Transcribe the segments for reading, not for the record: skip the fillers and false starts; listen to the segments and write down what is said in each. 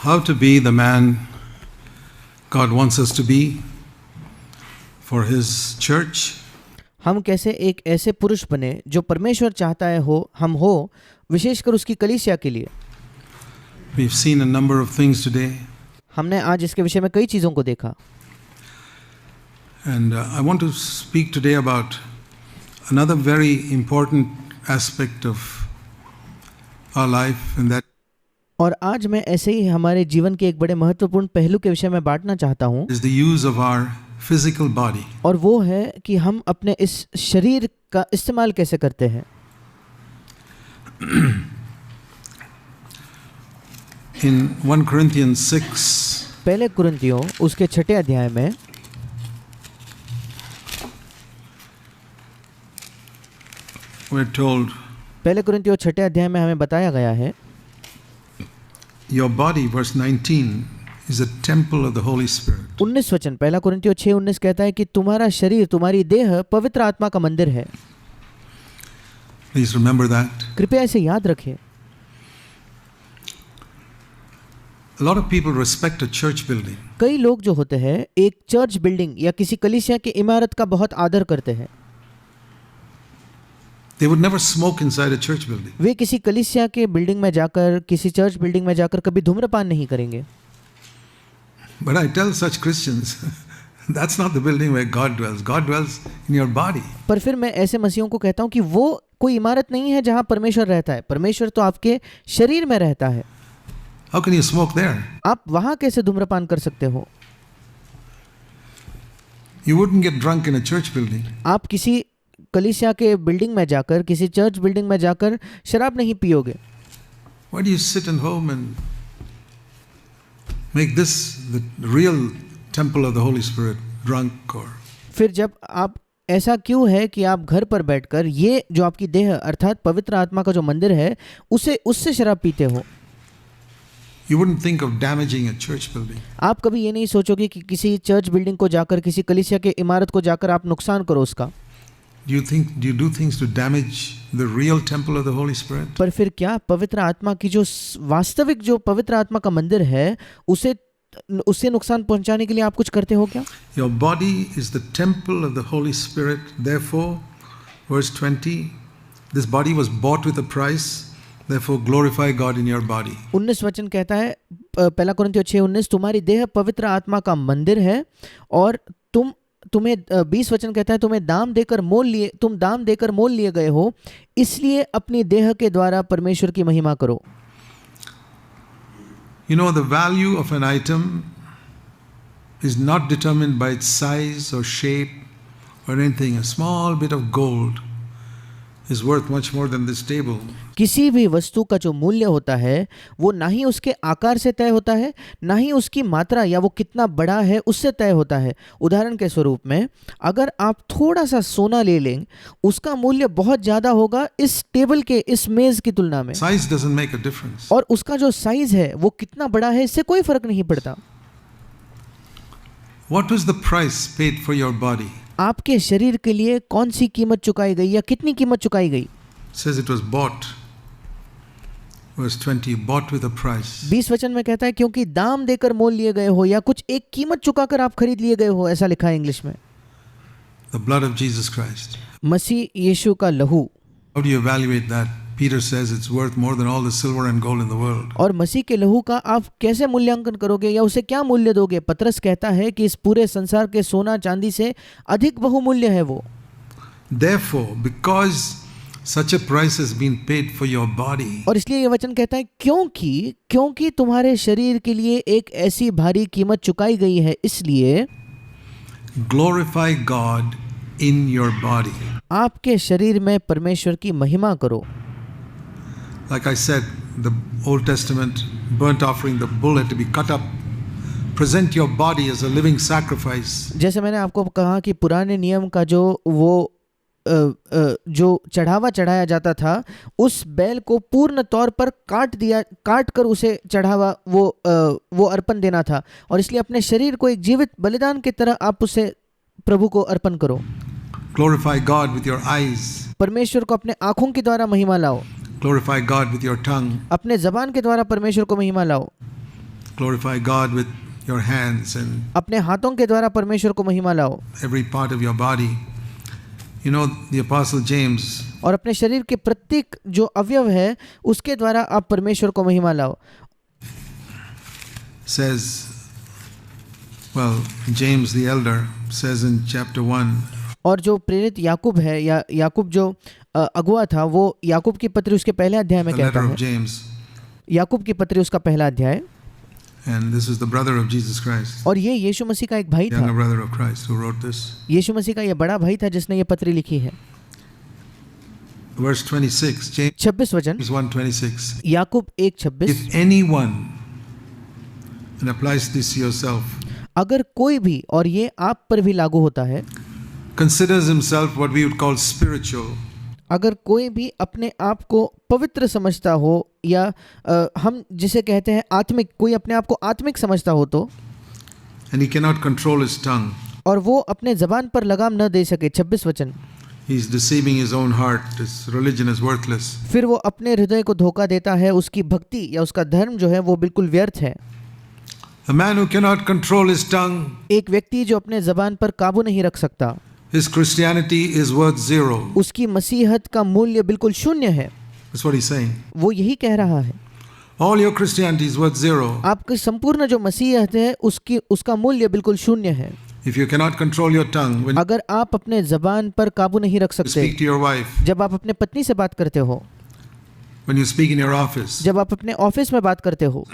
how to be the man God wants us to be for His church. हम कैसे एक ऐसे पुरुष बने जो परमेश्वर चाहता है हम हो, विशेषकर उसकी कलीसिया के लिए। We've seen a number of things today. हमने आज इसके विषय में कई चीज़ों को देखा। And I want to speak today about another very important aspect of our life, and that और आज मैं ऐसे ही हमारे जीवन के एक बड़े महत्वपूर्ण पहलू के विषय में बांटना चाहता हूँ, is the use of our physical body. और वो है कि हम अपने इस शरीर का इस्तेमाल कैसे करते हैं। In 1 Corinthians 6, पहले कुरिन्थियों उसके 6 अध्याय में we're told, पहले कुरिन्थियों 6 अध्याय में हमें बताया गया है, your body, verse 19, is a temple of the Holy Spirit. 19 वचन, पहला कुरिन्थियों 6:19 कहता है कि तुम्हारा शरीर, तुम्हारी देह पवित्र आत्मा का मंदिर है। Please remember that. कृपया इसे याद रखें। A lot of people respect a church building. कई लोग जो होते हैं एक चर्च बिल्डिंग या किसी कलीसिया की इमारत का बहुत आदर करते हैं। They would never smoke inside a church building. वे किसी कलीसिया के बिल्डिंग में जाकर, किसी चर्च बिल्डिंग में जाकर कभी धूम्रपान नहीं करेंगे। But I tell such Christians, that's not the building where God dwells. God dwells in your body. पर फिर मैं ऐसे मसीहों को कहता हूँ कि वो कोई इमारत नहीं है जहाँ परमेश्वर रहता है। परमेश्वर तो आपके शरीर में रहता है। How can you smoke there? आप वहाँ कैसे धूम्रपान कर सकते हो? You wouldn't get drunk in a church building. आप किसी कलीसिया के बिल्डिंग में जाकर, किसी चर्च बिल्डिंग में जाकर शराब नहीं पियोगे। Why do you sit at home and make this the real temple of the Holy Spirit, drunk or? फिर जब आप ऐसा क्यों है कि आप घर पर बैठकर ये जो आपकी देह अर्थात पवित्र आत्मा का जो मंदिर है उससे शराब पीते हो? You wouldn't think of damaging a church building. आप कभी ये नहीं सोचोगे कि किसी चर्च बिल्डिंग को जाकर, किसी कलीसिया के इमारत को जाकर आप नुकसान करो उसका। Do you do things to damage the real temple of the Holy Spirit? पर फिर क्या पवित्र आत्मा की जो वास्तविक जो पवित्र आत्मा का मंदिर है उसे नुकसान पहुंचाने के लिए आप कुछ करते हो क्या? Your body is the temple of the Holy Spirit. Therefore, verse 20, this body was bought with a price. Therefore, glorify God in your body. 19 वचन कहता है, पहला कुरिन्थियों 6:19, तुम्हारी देह पवित्र आत्मा का मंदिर है और तुम्हें 20 वचन कहता है तुम दाम देकर मोल लिए गए हो, इसलिए अपनी देह के द्वारा परमेश्वर की महिमा करो। You know, the value of an item is not determined by its size or shape or anything. A small bit of gold is worth much more than this table. किसी भी वस्तु का जो मूल्य होता है वो ना ही उसके आकार से तय होता है, ना ही उसकी मात्रा या वो कितना बड़ा है उससे तय होता है। उदाहरण के स्वरूप में अगर आप थोड़ा सा सोना ले लें, उसका मूल्य बहुत ज़्यादा होगा इस टेबल के, इस मेज़ की तुलना में। Size doesn't make a difference. और उसका जो साइज है वो कितना बड़ा है इससे कोई फर्क नहीं पड़ता। What was the price paid for your body? आपके शरीर के लिए कौन सी कीमत चुकाई गई या कितनी कीमत चुकाई गई? Says it was bought. Verse 20, bought with a price. 20 वचन में कहता है क्योंकि दाम देकर मोल लिए गए हो या कुछ एक कीमत चुकाकर आप खरीद लिए गए हो, ऐसा लिखा है इंग्लिश में। The blood of Jesus Christ. मसीह यीशु का लहू। How do you evaluate that? Peter says it's worth more than all the silver and gold in the world. और मसीह के लहू का आप कैसे मूल्यांकन करोगे या उसे क्या मूल्य दोगे? पतरस कहता है कि इस पूरे संसार के सोना चांदी से अधिक बहुमूल्य है वो। Therefore, because such a price has been paid for your body, और इसलिए ये वचन कहता है क्योंकि तुम्हारे शरीर के लिए एक ऐसी भारी कीमत चुकाई गई है, इसलिए glorify God in your body. आपके शरीर में परमेश्वर की महिमा करो। Like I said, the Old Testament burnt offering, the bull had to be cut up. Present your body as a living sacrifice. जैसे मैंने आपको कहा कि पुराने नियम का जो चढ़ावा चढ़ाया जाता था, उस बैल को पूर्ण तौर पर काट कर उसे चढ़ावा वो अर्पण देना था, और इसलिए अपने शरीर को एक जीवित बलिदान की तरह आप उसे प्रभु को अर्पण करो। Glorify God with your eyes. परमेश्वर को अपने आँखों के द्वारा महिमा लाओ। Glorify God with your tongue. अपने जबान के द्वारा परमेश्वर को महिमा लाओ। Glorify God with your hands and अपने हाथों के द्वारा परमेश्वर को महिमा लाओ, every part of your body. You know, the Apostle James, और अपने शरीर के प्रत्येक जो अवयव है उसके द्वारा आप परमेश्वर को महिमा लाओ। says, well, James the elder says in chapter 1, और जो प्रेरित याकूब है या याकूब जो अगुआ था, वो याकूब की पत्री उसके पहले अध्याय में the कहता letter है, of James, याकूब की पत्री उसका पहला अध्याय, and this is the brother of Jesus Christ, और ये यीशु मसीह का एक भाई था, younger brother of Christ who wrote this. यीशु मसीह का ये बड़ा भाई था जिसने ये पत्री लिखी है। Verse 26, James 26 वचन, 1:26. याकूब 1:26, If anyone, and applies this to yourself, अगर कोई भी, और ये आप पर भी लागू होता है, considers himself what we would call spiritual, अगर कोई भी अपने आप को पवित्र समझता हो या हम जिसे कहते हैं आत्मिक, कोई अपने आप को आत्मिक समझता हो तो, and he cannot control his tongue, और वो अपने जबान पर लगाम न दे सके, 26 वचन, he is deceiving his own heart, his religion is worthless. फिर वो अपने हृदय को धोखा देता है, उसकी भक्ति या उसका धर्म जो है वो बिल्कुल व्यर्थ है। A man who cannot control his tongue, एक व्यक्ति जो अपने जबान पर काबू नहीं रख सकता, his Christianity is worth zero. उसकी मसीहत का मूल्य बिल्कुल शून्य है। That's what he's saying. वो यही कह रहा है, All your Christianity is worth zero. आपकी संपूर्ण जो मसीहत है उसका मूल्य बिल्कुल शून्य है। If you cannot control your tongue, when अगर आप अपने जबान पर काबू नहीं रख you सकते, speak to your wife, जब आप अपने पत्नी से बात करते हो, when you speak in your office, जब आप अपने ऑफिस में बात करते हो,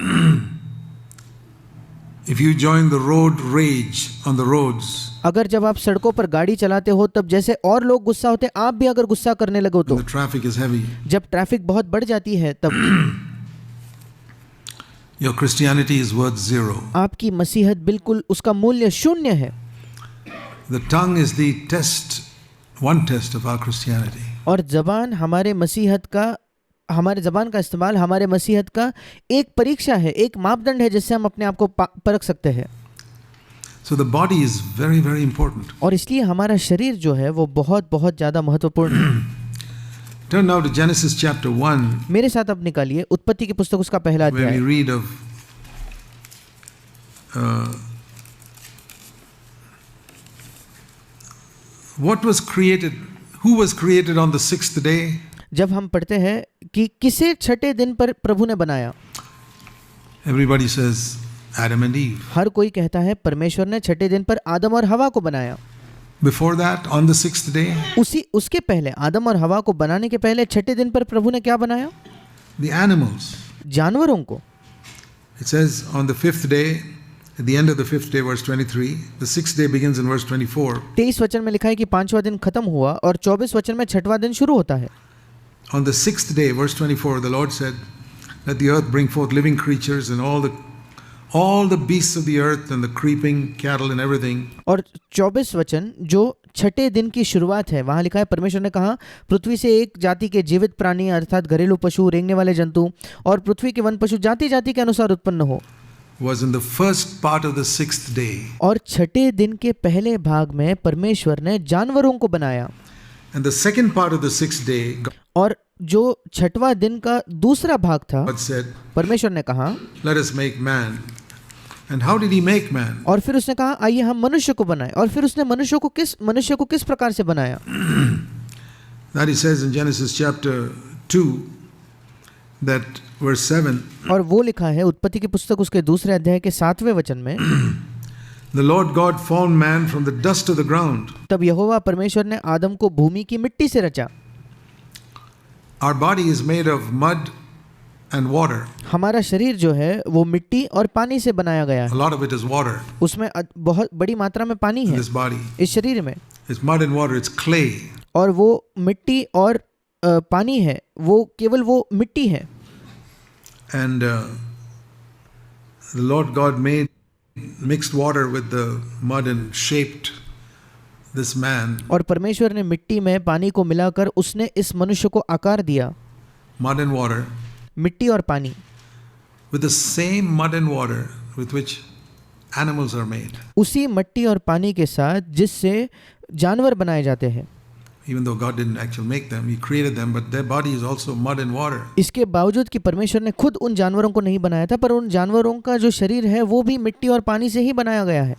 if you join the road rage on the roads, अगर जब आप सड़कों पर गाड़ी चलाते हो तब जैसे और लोग गुस्सा होते हैं, आप भी अगर गुस्सा करने लगो तो, when the traffic is heavy, जब ट्रैफिक बहुत बढ़ जाती है तब your Christianity is worth zero. आपकी मसीहत बिल्कुल उसका मूल्य शून्य है। The tongue is the test, one test of our Christianity. और जबान हमारे मसीहत का, हमारे जबान का इस्तेमाल हमारे मसीहत का एक परीक्षा है, एक मापदंड है जिससे हम अपने आप को परख सकते हैं। So the body is very, very important. और इसलिए हमारा शरीर जो है वो बहुत बहुत ज़्यादा महत्वपूर्ण है। Turn now to Genesis chapter 1, मेरे साथ अब निकालिए उत्पत्ति की पुस्तक उसका पहला where we अध्याय, read of what was created, who was created on the sixth day. जब हम पढ़ते हैं कि किसे छठे दिन पर प्रभु ने बनाया, Everybody says Adam and Eve. हर कोई कहता है परमेश्वर ने छठे दिन पर आदम और हवा को बनाया। Before that, on the sixth day, उसके पहले, आदम और हवा को बनाने के पहले छठे दिन पर प्रभु ने क्या बनाया? the animals. जानवरों को। It says on the fifth day, at the end of the fifth day, verse 23, the sixth day begins in verse 24. 23 वचन में लिखा है कि पांचवा दिन खत्म हुआ और 24 वचन में छठवां दिन शुरू होता है। On the sixth day, verse 24, the Lord said, let the earth bring forth living creatures and all the beasts of the earth and the creeping cattle and everything. और 24 वचन जो छठे दिन की शुरुआत है, वहां लिखा है परमेश्वर ने कहा पृथ्वी से एक जाति के जीवित प्राणी अर्थात घरेलू पशु, रेंगने वाले जंतु और पृथ्वी के वन पशु जाति जाति के अनुसार उत्पन्न हो। Was in the first part of the sixth day. और छठे दिन के पहले भाग में परमेश्वर ने जानवरों को बनाया। And the second part of the sixth day, और जो छठवां दिन का दूसरा भाग था, God said, परमेश्वर ने कहा let us make man. And how did he make man? और फिर उसने कहा आइए हम मनुष्य को बनाएं। और फिर उसने मनुष्य को किस प्रकार से बनाया? That he says in Genesis chapter 2, that verse 7, और वो लिखा है उत्पत्ति की पुस्तक उसके दूसरे अध्याय के 7वें वचन में, the Lord God formed man from the dust of the ground. तब यहोवा परमेश्वर ने आदम को भूमि की मिट्टी से रचा। Our body is made of mud and water. हमारा शरीर जो है वो मिट्टी और पानी से बनाया गया A है। lot of it is water उसमें बहुत बड़ी मात्रा में पानी in है this body. इस शरीर में, It's mud and water, it's clay. और वो मिट्टी और पानी है, वो केवल वो मिट्टी है। And the Lord God mixed water with the mud and shaped this man. और परमेश्वर ने मिट्टी में पानी को मिलाकर उसने इस मनुष्य को आकार दिया। Mud and water, मिट्टी और पानी, with the same mud and water with which animals are made. उसी मिट्टी और पानी के साथ जिससे जानवर बनाए जाते हैं। even though God didn't actually make them, He created them, but their body is also mud and water. इसके बावजूद कि परमेश्वर ने खुद उन जानवरों को नहीं बनाया था, पर उन जानवरों का जो शरीर है वो भी मिट्टी और पानी से ही बनाया गया है।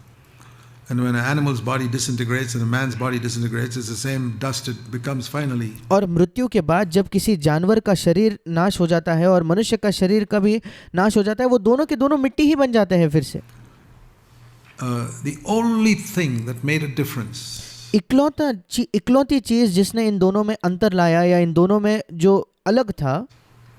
And when an animal's body disintegrates and a man's body disintegrates, it's the same dust it becomes finally. और मृत्यु के बाद जब किसी जानवर का शरीर नाश हो जाता है और मनुष्य का शरीर का भी नाश हो जाता है, वो दोनों के दोनों मिट्टी ही बन जाते हैं फिर से। The only thing that made a difference इकलौती चीज जिसने इन दोनों में अंतर लाया या इन दोनों में जो अलग था,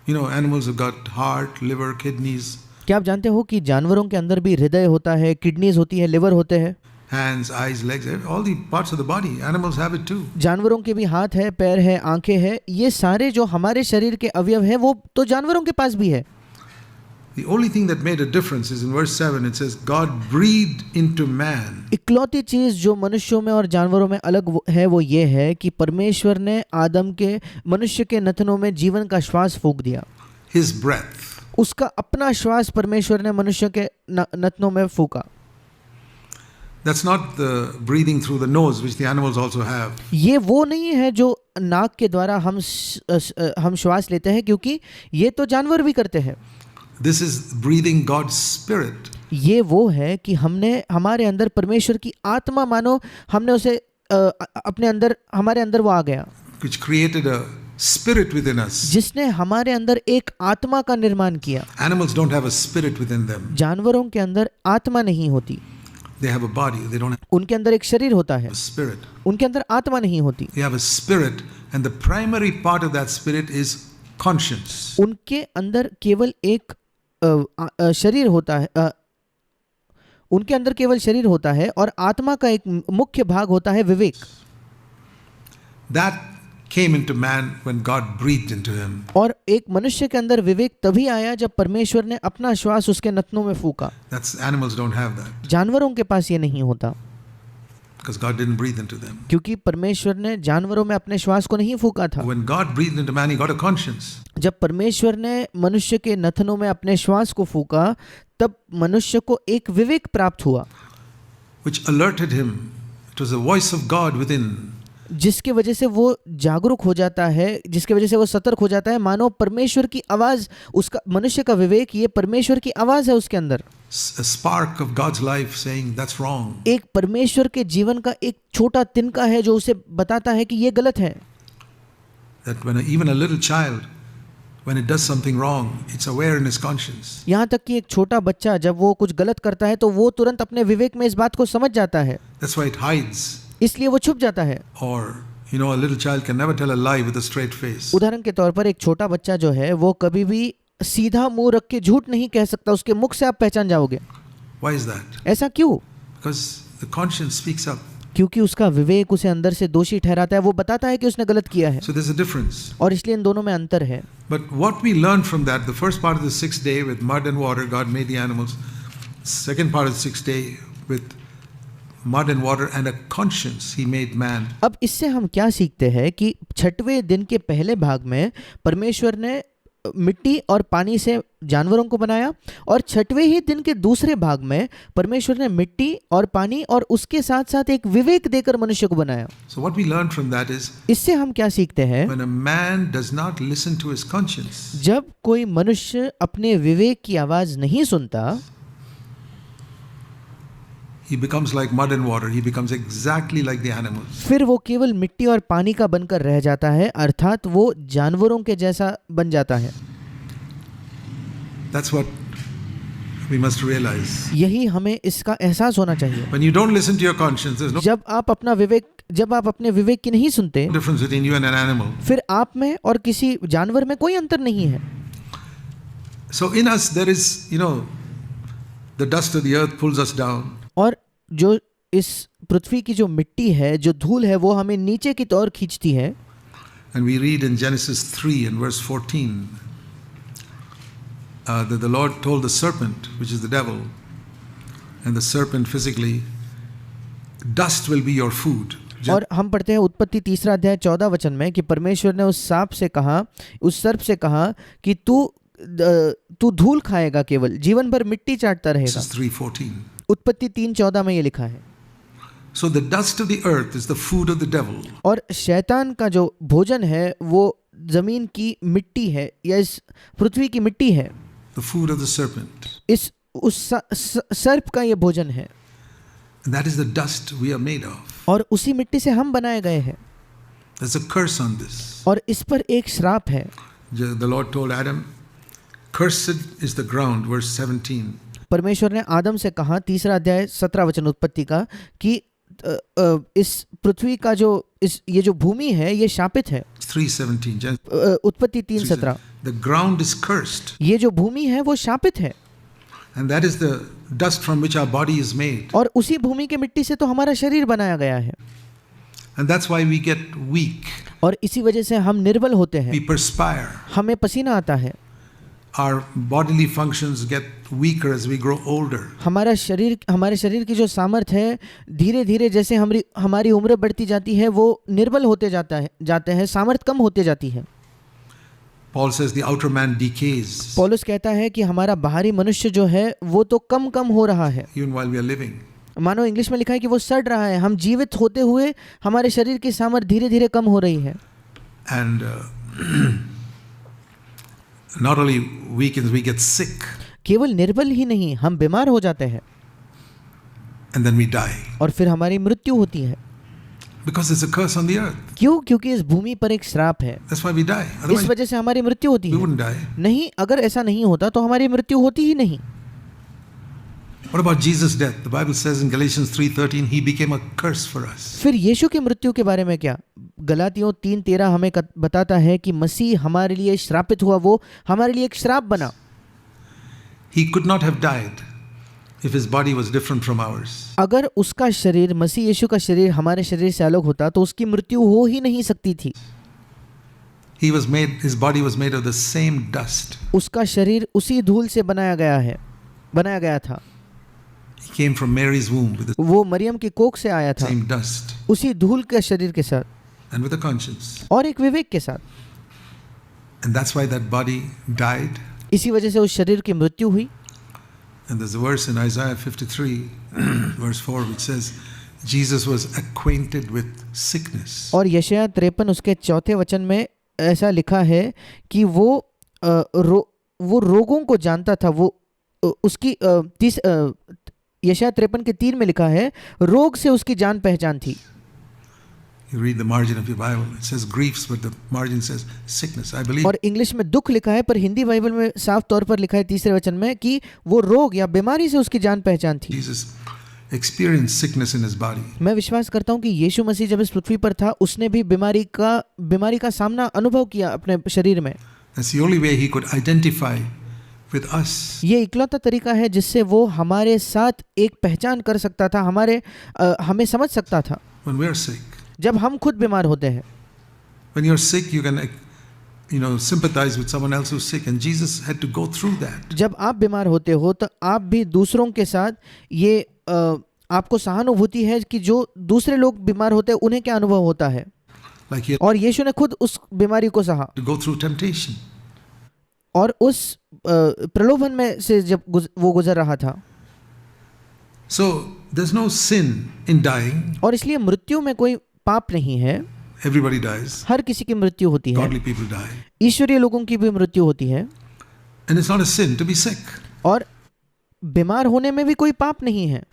animals have got heart, liver, kidneys, क्या आप जानते हो कि जानवरों के अंदर भी हृदय होता है, किडनीज होती है, लिवर होते हैं, hands, eyes, legs, all the parts of the body. Animals have it too. जानवरों के भी हाथ है, पैर है, आंखें है, ये सारे जो हमारे शरीर के अवयव है वो तो जानवरों के पास भी है। The only thing that made a difference is in verse 7, it says, God breathed into man. इकलौती चीज जो मनुष्यों में और जानवरों में अलग है वो ये है कि परमेश्वर ने आदम के मनुष्य के नथनों में जीवन का श्वास फूंक दिया। His breath. उसका अपना श्वास परमेश्वर ने मनुष्य के नथनों में फूंका। That's not the breathing through the nose, which the animals also have. ये वो नहीं है जो नाक के द्वारा हम श्वास लेते हैं, क्योंकि ये तो जानवर भी करते हैं। This is breathing God's spirit. ये वो है कि हमने हमारे अंदर परमेश्वर की आत्मा, मानो हमने उसे अपने अंदर, हमारे अंदर वो आ गया, Which created a spirit within us. जिसने हमारे अंदर एक आत्मा का निर्माण किया। Animals don't have a spirit within them. जानवरों के अंदर आत्मा नहीं होती, They have a body. They don't have उनके अंदर एक शरीर होता है, a spirit. उनके अंदर आत्मा नहीं होती। They have a spirit, and the primary part of that spirit is conscience. उनके अंदर केवल एक शरीर होता है, उनके अंदर केवल शरीर होता है और आत्मा का एक मुख्य भाग होता है विवेक। That came into man when God breathed into him. और एक मनुष्य के अंदर विवेक तभी आया जब परमेश्वर ने अपना श्वास उसके नथनों में फूंका। That's animals don't have that जानवरों के पास ये नहीं होता, because God didn't breathe into them. क्योंकि परमेश्वर ने जानवरों में अपने श्वास को नहीं फूंका था। When God breathed into man, he got a conscience. जब परमेश्वर ने मनुष्य के नथनों में अपने श्वास को फूंका, तब मनुष्य को एक विवेक प्राप्त हुआ, which alerted him. It was the voice of God within. जिसके वजह से वो जागरूक हो जाता है, जिसके वजह से वो सतर्क हो जाता है, मानो परमेश्वर की आवाज, उसका मनुष्य का विवेक ये परमेश्वर की आवाज है उसके अंदर। A spark of God's life saying that's wrong. एक परमेश्वर के जीवन का एक छोटा तिनका है जो उसे बताता है कि ये गलत है। That when even a little child, when it does something wrong, it's aware in his conscience. यहाँ तक कि एक छोटा बच्चा जब वो कुछ गलत करता है तो वो तुरंत अपने विवेक में इस बात को समझ जाता है, That's why it hides. इसलिए वो छुप जाता है। Or, a little child can never tell a lie with a straight face. उदाहरण के तौर पर एक छोटा बच्चा जो है वो कभी भी सीधा मुंह रख के झूठ नहीं कह सकता, उसके मुख से आप पहचान जाओगे। Why is that? ऐसा क्यों? Because the conscience speaks up. क्योंकि उसका विवेक उसे अंदर से दोषी ठहराता है, वो बताता है कि उसने गलत किया है, So there's a difference. और इसलिए इन दोनों में अंतर है। But what we learn from that, the first part of the sixth day with mud and water, God made the animals. Second part of the sixth day with mud and water and a conscience, He made man. अब इससे हम क्या सीखते हैं कि छठवें दिन के पहले भाग में परमेश्वर ने मिट्टी और पानी से जानवरों को बनाया, और छठवें ही दिन के दूसरे भाग में परमेश्वर ने मिट्टी और पानी और उसके साथ साथ एक विवेक देकर मनुष्य को बनाया। So what we learn from that is, इससे हम क्या सीखते हैं? when a man does not listen to his conscience, जब कोई मनुष्य अपने विवेक की आवाज नहीं सुनता, he becomes like mud and water. He becomes exactly like the animals. फिर वो केवल मिट्टी और पानी का बनकर रह जाता है, अर्थात वो जानवरों के जैसा बन जाता है। That's what we must realize. यही हमें इसका एहसास होना चाहिए। When you don't listen to your conscience, there's no जब आप अपने विवेक की नहीं सुनते, difference between you and an animal. फिर आप में और किसी जानवर में कोई अंतर नहीं है। So in us there is, the dust of the earth pulls us down. और जो इस पृथ्वी की जो मिट्टी है, जो धूल है, वो हमें नीचे की ओर खींचती है। And we read in Genesis 3 and verse 14 that the Lord told the serpent, which is the devil, and the serpent physically, dust will be your food. और हम पढ़ते हैं उत्पत्ति 3 अध्याय 14 वचन में कि परमेश्वर ने उस सर्प से कहा कि तू धूल खाएगा, केवल जीवन भर मिट्टी चाटता रहेगा। Genesis 3:14. उत्पत्ति 3:14 में ये लिखा है। So the dust of the earth is the food of the devil. और शैतान का जो भोजन है वो जमीन की मिट्टी है या इस पृथ्वी की मिट्टी है, The food of the serpent. उस सर्प का ये भोजन है, And that is the dust we are made of. और उसी मिट्टी से हम बनाए गए हैं। There's a curse on this. और इस पर एक श्राप है। The Lord told Adam, "Cursed is the ground," verse 17. परमेश्वर ने आदम से कहा, 3 अध्याय 17 वचन उत्पत्ति का, कि इस पृथ्वी का जो ये जो भूमि है ये शापित है। 3:17. उत्पत्ति 3:17। The ground is cursed. ये जो भूमि है वो शापित है। And that is the dust from which our body is made. और उसी भूमि के मिट्टी से तो हमारा शरीर बनाया गया है। And that's why we get weak. और इसी वजह से हम निर्बल होते हैं, We perspire. हमें पसीना आता है, Our bodily functions get weaker as we grow older. हमारे शरीर की जो सामर्थ्य है धीरे धीरे जैसे हमारी उम्र बढ़ती जाती है वो निर्बल होते जाते हैं, सामर्थ्य कम होते जाती है। Paul says the outer man decays पौलुस कहता है कि हमारा बाहरी मनुष्य जो है वो तो कम हो रहा है, even while we are living. मानो इंग्लिश में लिखा है कि वो सड़ रहा है। हम जीवित होते हुए हमारे शरीर की सामर्थ्य धीरे धीरे कम हो रही है। And not only weakens, we get sick. केवल निर्बल ही नहीं, हम बीमार हो जाते हैं And then we die. और फिर हमारी मृत्यु होती है। Because it's a curse on the earth. क्यों? क्योंकि इस भूमि पर एक श्राप है, That's why we die. इस Otherwise, वजह से हमारी मृत्यु होती we है। wouldn't die. नहीं, अगर ऐसा नहीं होता तो हमारी मृत्यु होती ही नहीं। What about Jesus' death? The Bible says in Galatians 3:13, he became a curse for us. फिर यीशु की मृत्यु के बारे में क्या? गलातियों 3:13 हमें बताता है कि मसीह हमारे लिए श्रापित हुआ, वो हमारे लिए एक श्राप बना। He could not have died if his body was different from ours. अगर उसका शरीर, मसीह यीशु का शरीर हमारे शरीर से अलग होता तो उसकी मृत्यु हो ही नहीं सकती थी। His body was made of the same dust. उसका शरीर उसी धूल से बनाया गया था। He came from Mary's womb with the वो मरियम की कोख से आया था, same dust उसी धूल के शरीर के साथ and with a conscience. और एक विवेक के साथ। And that's why that body died. इसी वजह से उस शरीर की मृत्यु हुई। And there's a verse in Isaiah 53 verse 4 which says Jesus was acquainted with sickness. और यशायाह 53 उसके 4 वचन में ऐसा लिखा है कि वो रोगों को जानता था। वो उसकी यशायाह 53 के 3 में लिखा है, रोग से उसकी जान पहचान थी। You read the margin of your Bible, it says griefs, but the margin says sickness. I believe. और इंग्लिश में दुख लिखा है, पर हिंदी बाइबल में साफ तौर पर लिखा है 3 वचन में कि वो रोग या बीमारी से उसकी जान पहचान थी। Jesus experienced sickness in his body. मैं विश्वास करता हूँ कि यीशु मसीह जब इस पृथ्वी पर था उसने भी बीमारी का सामना अनुभव किया अपने शरीर में। That's the only way he could identify with us. ये इकलौता तरीका है जिससे वो हमारे साथ एक पहचान कर सकता था, हमें समझ सकता था। When we are sick. जब हम खुद बीमार होते हैं। When you're sick, you can, sympathize with someone else who's sick, and Jesus had to go through that. जब आप बीमार होते हो तो आप भी दूसरों के साथ ये आपको सहानुभूति है कि जो दूसरे लोग बीमार होते हैं उन्हें क्या अनुभव होता है। Like he had और यीशु ने खुद उस बीमारी को सहा to go through temptation. और उस प्रलोभन में से जब वो गुजर रहा था। So there's no sin in dying. और इसलिए मृत्यु में कोई पाप नहीं है। Everybody dies. हर किसी की मृत्यु होती है। Godly people die. ईश्वरीय लोगों की भी मृत्यु होती है। And it's not a sin to be sick. और बीमार होने में भी कोई पाप नहीं है।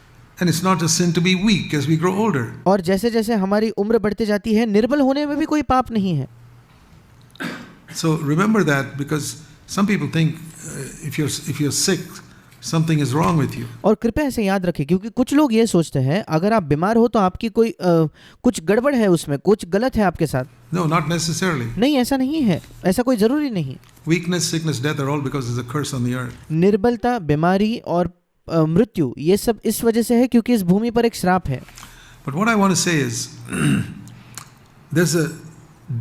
And it's not a sin to be weak as we grow older. और जैसे जैसे हमारी उम्र बढ़ती जाती है निर्बल होने में भी कोई पाप नहीं है। So remember that, because some people think if you're sick, something is wrong with you. और कृपया ऐसे याद रखें, क्योंकि कुछ लोग ये सोचते हैं अगर आप बीमार हो तो आपकी कोई कुछ गड़बड़ है, उसमें कुछ गलत है आपके साथ। No, not necessarily. नहीं, ऐसा नहीं है, ऐसा कोई जरूरी नहीं। Weakness, sickness, death are all because there's a curse on the earth. निर्बलता, बीमारी और मृत्यु ये सब इस वजह से है क्योंकि इस भूमि पर एक श्राप है। But what I want to say is there's a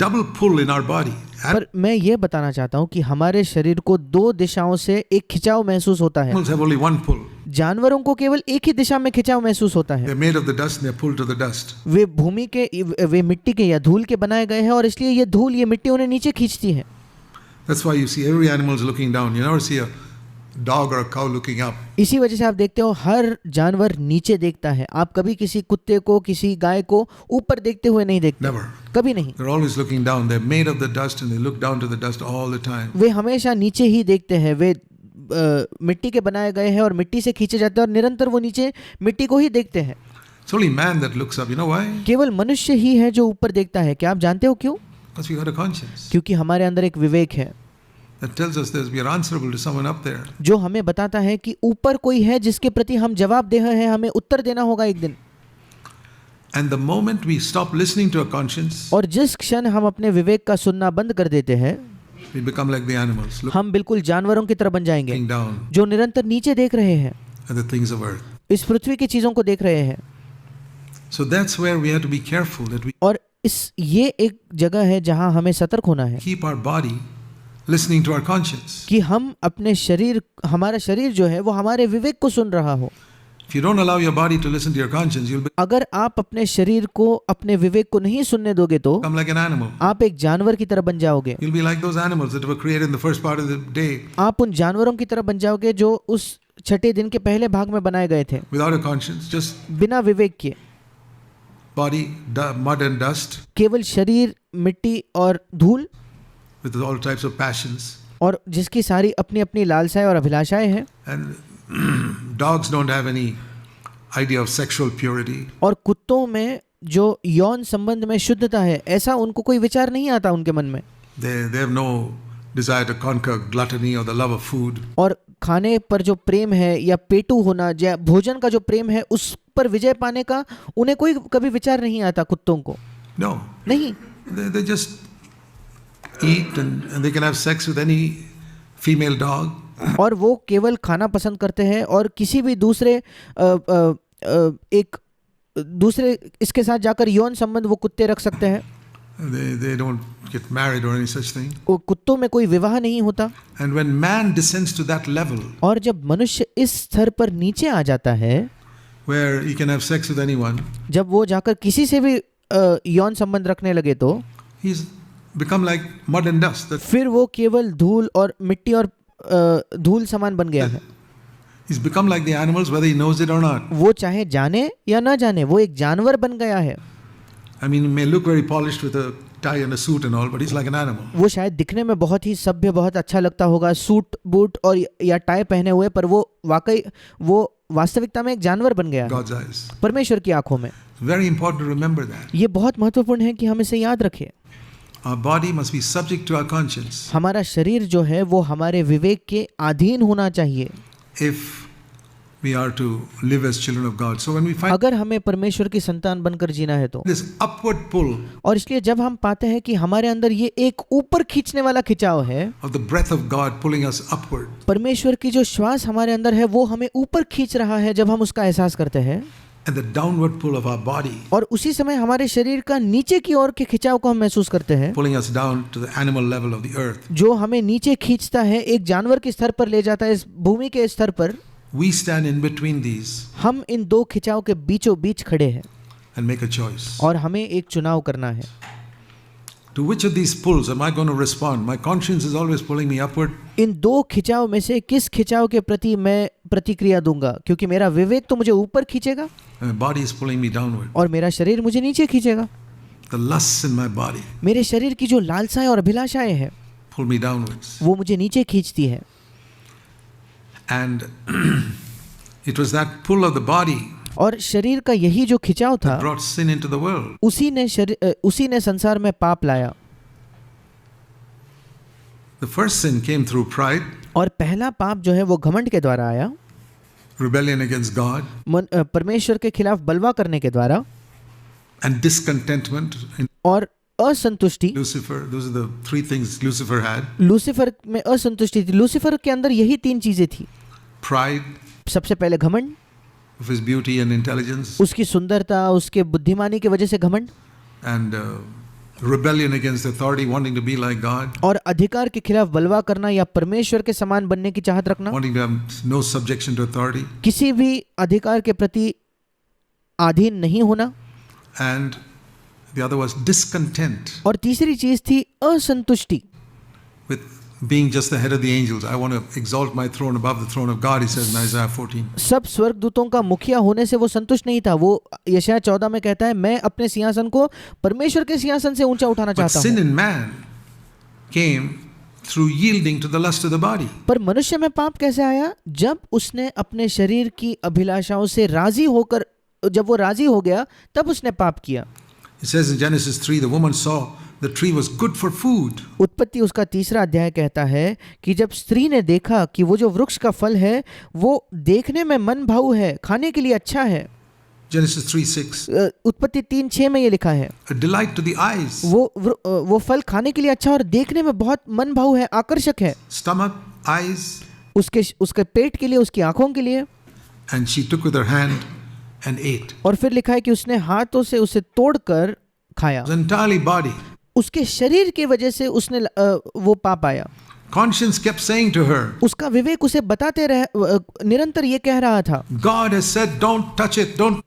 double pull in our body. पर मैं ये बताना चाहता हूँ कि हमारे शरीर को 2 दिशाओं से एक खिंचाव महसूस होता है। Animals have only one pull. जानवरों को केवल एक ही दिशा में खिंचाव महसूस होता है। They're made of the dust and they're pulled to the dust. वे मिट्टी के या धूल के बनाए गए हैं और इसलिए ये धूल, ये मिट्टी उन्हें नीचे खींचती है। That's why you see every animal is looking down. You never see a dog or a cow looking up. इसी वजह से आप देखते हो हर जानवर नीचे देखता है। आप कभी किसी कुत्ते को, किसी गाय को ऊपर देखते हुए नहीं देखते, Never. कभी नहीं। They're always looking down. They're made of the dust and they look down to the dust all the time. वे हमेशा नीचे ही देखते हैं। वे मिट्टी के बनाए गए हैं और मिट्टी से खींचे जाते हैं और निरंतर वो नीचे मिट्टी को ही देखते हैं। It's only man that looks up. You know why? केवल मनुष्य ही है जो ऊपर देखता है। क्या आप जानते हो क्यों? Because we got a conscience क्योंकि हमारे अंदर एक विवेक है that tells us that we are answerable to someone up there. जो हमें बताता है कि ऊपर कोई है जिसके प्रति हम जवाबदेह हैं, हमें उत्तर देना होगा एक दिन। And the moment we stop listening to our conscience, और जिस क्षण हम अपने विवेक का सुनना बंद कर देते हैं, we become like the animals, हम बिल्कुल जानवरों की तरह बन जाएंगे looking down जो निरंतर नीचे देख रहे हैं, at the things of earth. इस पृथ्वी की चीजों को देख रहे हैं। So that's where we have to be careful that we और ये एक जगह है जहां हमें सतर्क होना है keep our body listening to our conscience. कि हम अपने शरीर, हमारा शरीर जो है वो हमारे विवेक को सुन रहा हो। If you don't allow your body to listen to your conscience, you'll अगर आप अपने शरीर को, अपने विवेक को नहीं सुनने दोगे तो become like an animal. आप एक जानवर की तरह बन जाओगे। You'll be like those animals that were created in the first part of the day आप उन जानवरों की तरह बन जाओगे जो उस छठे दिन के पहले भाग में बनाए गए थे, without a conscience, just बिना विवेक के। body, mud and dust, केवल शरीर, मिट्टी और धूल, with all types of passions. और जिसकी सारी अपनी अपनी लालसाएं और अभिलाषाएं हैं। And dogs don't have any idea of sexual purity. और कुत्तों में जो यौन संबंध में शुद्धता है, ऐसा उनको कोई विचार नहीं आता उनके मन में। They have no desire to conquer gluttony or the love of food. और खाने पर जो प्रेम है या पेटू होना, या भोजन का जो प्रेम है, उस पर विजय पाने का उन्हें कोई कभी विचार नहीं आता कुत्तों को। No. नहीं, They just eat and they can have sex with any female dog. और वो केवल खाना पसंद करते हैं और किसी भी दूसरे एक दूसरे इसके साथ जाकर यौन संबंध वो कुत्ते रख सकते हैं। They don't get married or any such thing. वो कुत्तों में कोई विवाह नहीं होता। And when man descends to that level और जब मनुष्य इस स्तर पर नीचे आ जाता है, where he can have sex with anyone, जब वो जाकर किसी से भी यौन संबंध रखने लगे तो he's become like mud and dust. फिर वो केवल धूल और मिट्टी और धूल समान बन गया है। He's become like the animals whether he knows it or not. वो चाहे जाने या ना जाने, वो एक जानवर बन गया है। I mean, he may look very polished with a tie and a suit and all, but he's like an animal. वो शायद दिखने में बहुत ही सभ्य, बहुत अच्छा लगता होगा, सूट बूट और या टाई पहने हुए, पर वो वाकई वो वास्तविकता में एक जानवर बन गया है God's eyes. परमेश्वर की आंखों में। Very important to remember that. ये बहुत महत्वपूर्ण है कि हम इसे याद रखें। Our body must be subject to our conscience. हमारा शरीर जो है वो हमारे विवेक के अधीन होना चाहिए If we are to live as children of God. So when we find अगर हमें परमेश्वर की संतान बनकर जीना है तो। this upward pull और इसलिए जब हम पाते हैं कि हमारे अंदर ये एक ऊपर खींचने वाला खिंचाव है, of the breath of God pulling us upward, परमेश्वर की जो श्वास हमारे अंदर है वो हमें ऊपर खींच रहा है, जब हम उसका एहसास करते हैं, and the downward pull of our body और उसी समय हमारे शरीर का नीचे की ओर के खिंचाव को हम महसूस करते हैं, pulling us down to the animal level of the earth, जो हमें नीचे खींचता है, एक जानवर के स्तर पर ले जाता है, इस भूमि के स्तर पर। we stand in between these हम इन दो खिंचाव के बीचों बीच खड़े हैं and make a choice. और हमें एक चुनाव करना है। To which of these pulls am I going to respond? My conscience is always pulling me upward. इन दो खिंचाव में से किस खिंचाव के प्रति मैं प्रतिक्रिया दूंगा, क्योंकि मेरा विवेक तो मुझे ऊपर खींचेगा My body is pulling me downward. और मेरा शरीर मुझे नीचे खींचेगा। The lusts in my body मेरे शरीर की जो लालसाएं और अभिलाषाएं हैं pull me downwards. वो मुझे नीचे खींचती है। And it was that pull of the body और शरीर का यही जो खिंचाव था, that brought sin into the world. उसी ने संसार में पाप लाया। The first sin came through pride, और पहला पाप जो है वो घमंड के द्वारा आया, rebellion against God, परमेश्वर के खिलाफ बलवा करने के द्वारा, and discontentment in और असंतुष्टि। Lucifer. Those are the three things Lucifer had. Lucifer में असंतुष्टि थी। लूसीफर के अंदर यही तीन चीजें थी। Pride सबसे पहले घमंड, of his beauty and intelligence, उसकी सुंदरता, उसके बुद्धिमानी की वजह से घमंड, and rebellion against authority, wanting to be like God, और अधिकार के खिलाफ बलवा करना या परमेश्वर के समान बनने की चाहत रखना, wanting to have no subjection to authority, किसी भी अधिकार के प्रति अधीन नहीं होना, and the other was discontent और तीसरी चीज थी असंतुष्टि with being just the head of the angels, I want to exalt my throne above the throne of God, he says in Isaiah 14. सब स्वर्गदूतों का मुखिया होने से वो संतुष्ट नहीं था। वो यशायाह 14 में कहता है, मैं अपने सिंहासन को परमेश्वर के सिंहासन से ऊंचा उठाना But चाहता sin हूँ। in man came through yielding to the lust of the body. पर मनुष्य में पाप कैसे आया? जब उसने अपने शरीर की अभिलाषाओं से राजी होकर, जब वो राजी हो गया तब उसने पाप किया। It says in Genesis 3, the woman saw the tree was good for food. उत्पत्ति उसका 3रा अध्याय कहता है कि जब स्त्री ने देखा कि वो जो वृक्ष का फल है वो देखने में मन भाऊ है, खाने के लिए अच्छा है। Genesis 3:6, उत्पत्ति 3:6 में ये लिखा है, a delight to the eyes, वो फल खाने के लिए अच्छा और देखने में बहुत मन भाऊ है, आकर्षक है। stomach, eyes, उसके पेट के लिए, उसकी आंखों के लिए। and she took with her hand and ate. और फिर लिखा है कि उसने हाथों से उसे तोड़कर खाया। It was entirely body. उसके शरीर की वजह से उसने वो पाप आया। Conscience kept saying to her, उसका विवेक उसे बताते निरंतर ये कह रहा था, God has said don't touch it, don't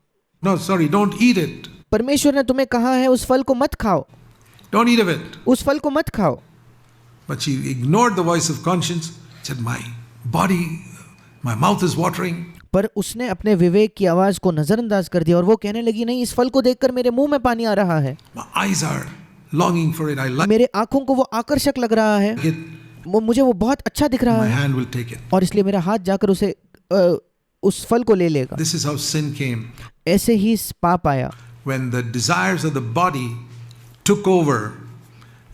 eat it. परमेश्वर ने तुम्हें कहा है उस फल को मत खाओ, Don't eat of it. उस फल को मत खाओ। But she ignored the voice of conscience, said my body, my mouth is watering. पर उसने अपने विवेक की आवाज को नजरअंदाज कर दिया और वो कहने लगी, नहीं, इस फल को देखकर मेरे मुंह में पानी आ रहा है, My eyes are longing for it. I like मेरे आंखों को वो आकर्षक लग रहा है, it. मुझे वो बहुत अच्छा दिख रहा My है hand will take it. और इसलिए मेरा हाथ जाकर उस फल को ले लेगा। This is how sin came. ऐसे ही पाप आया। When the desires of the body took over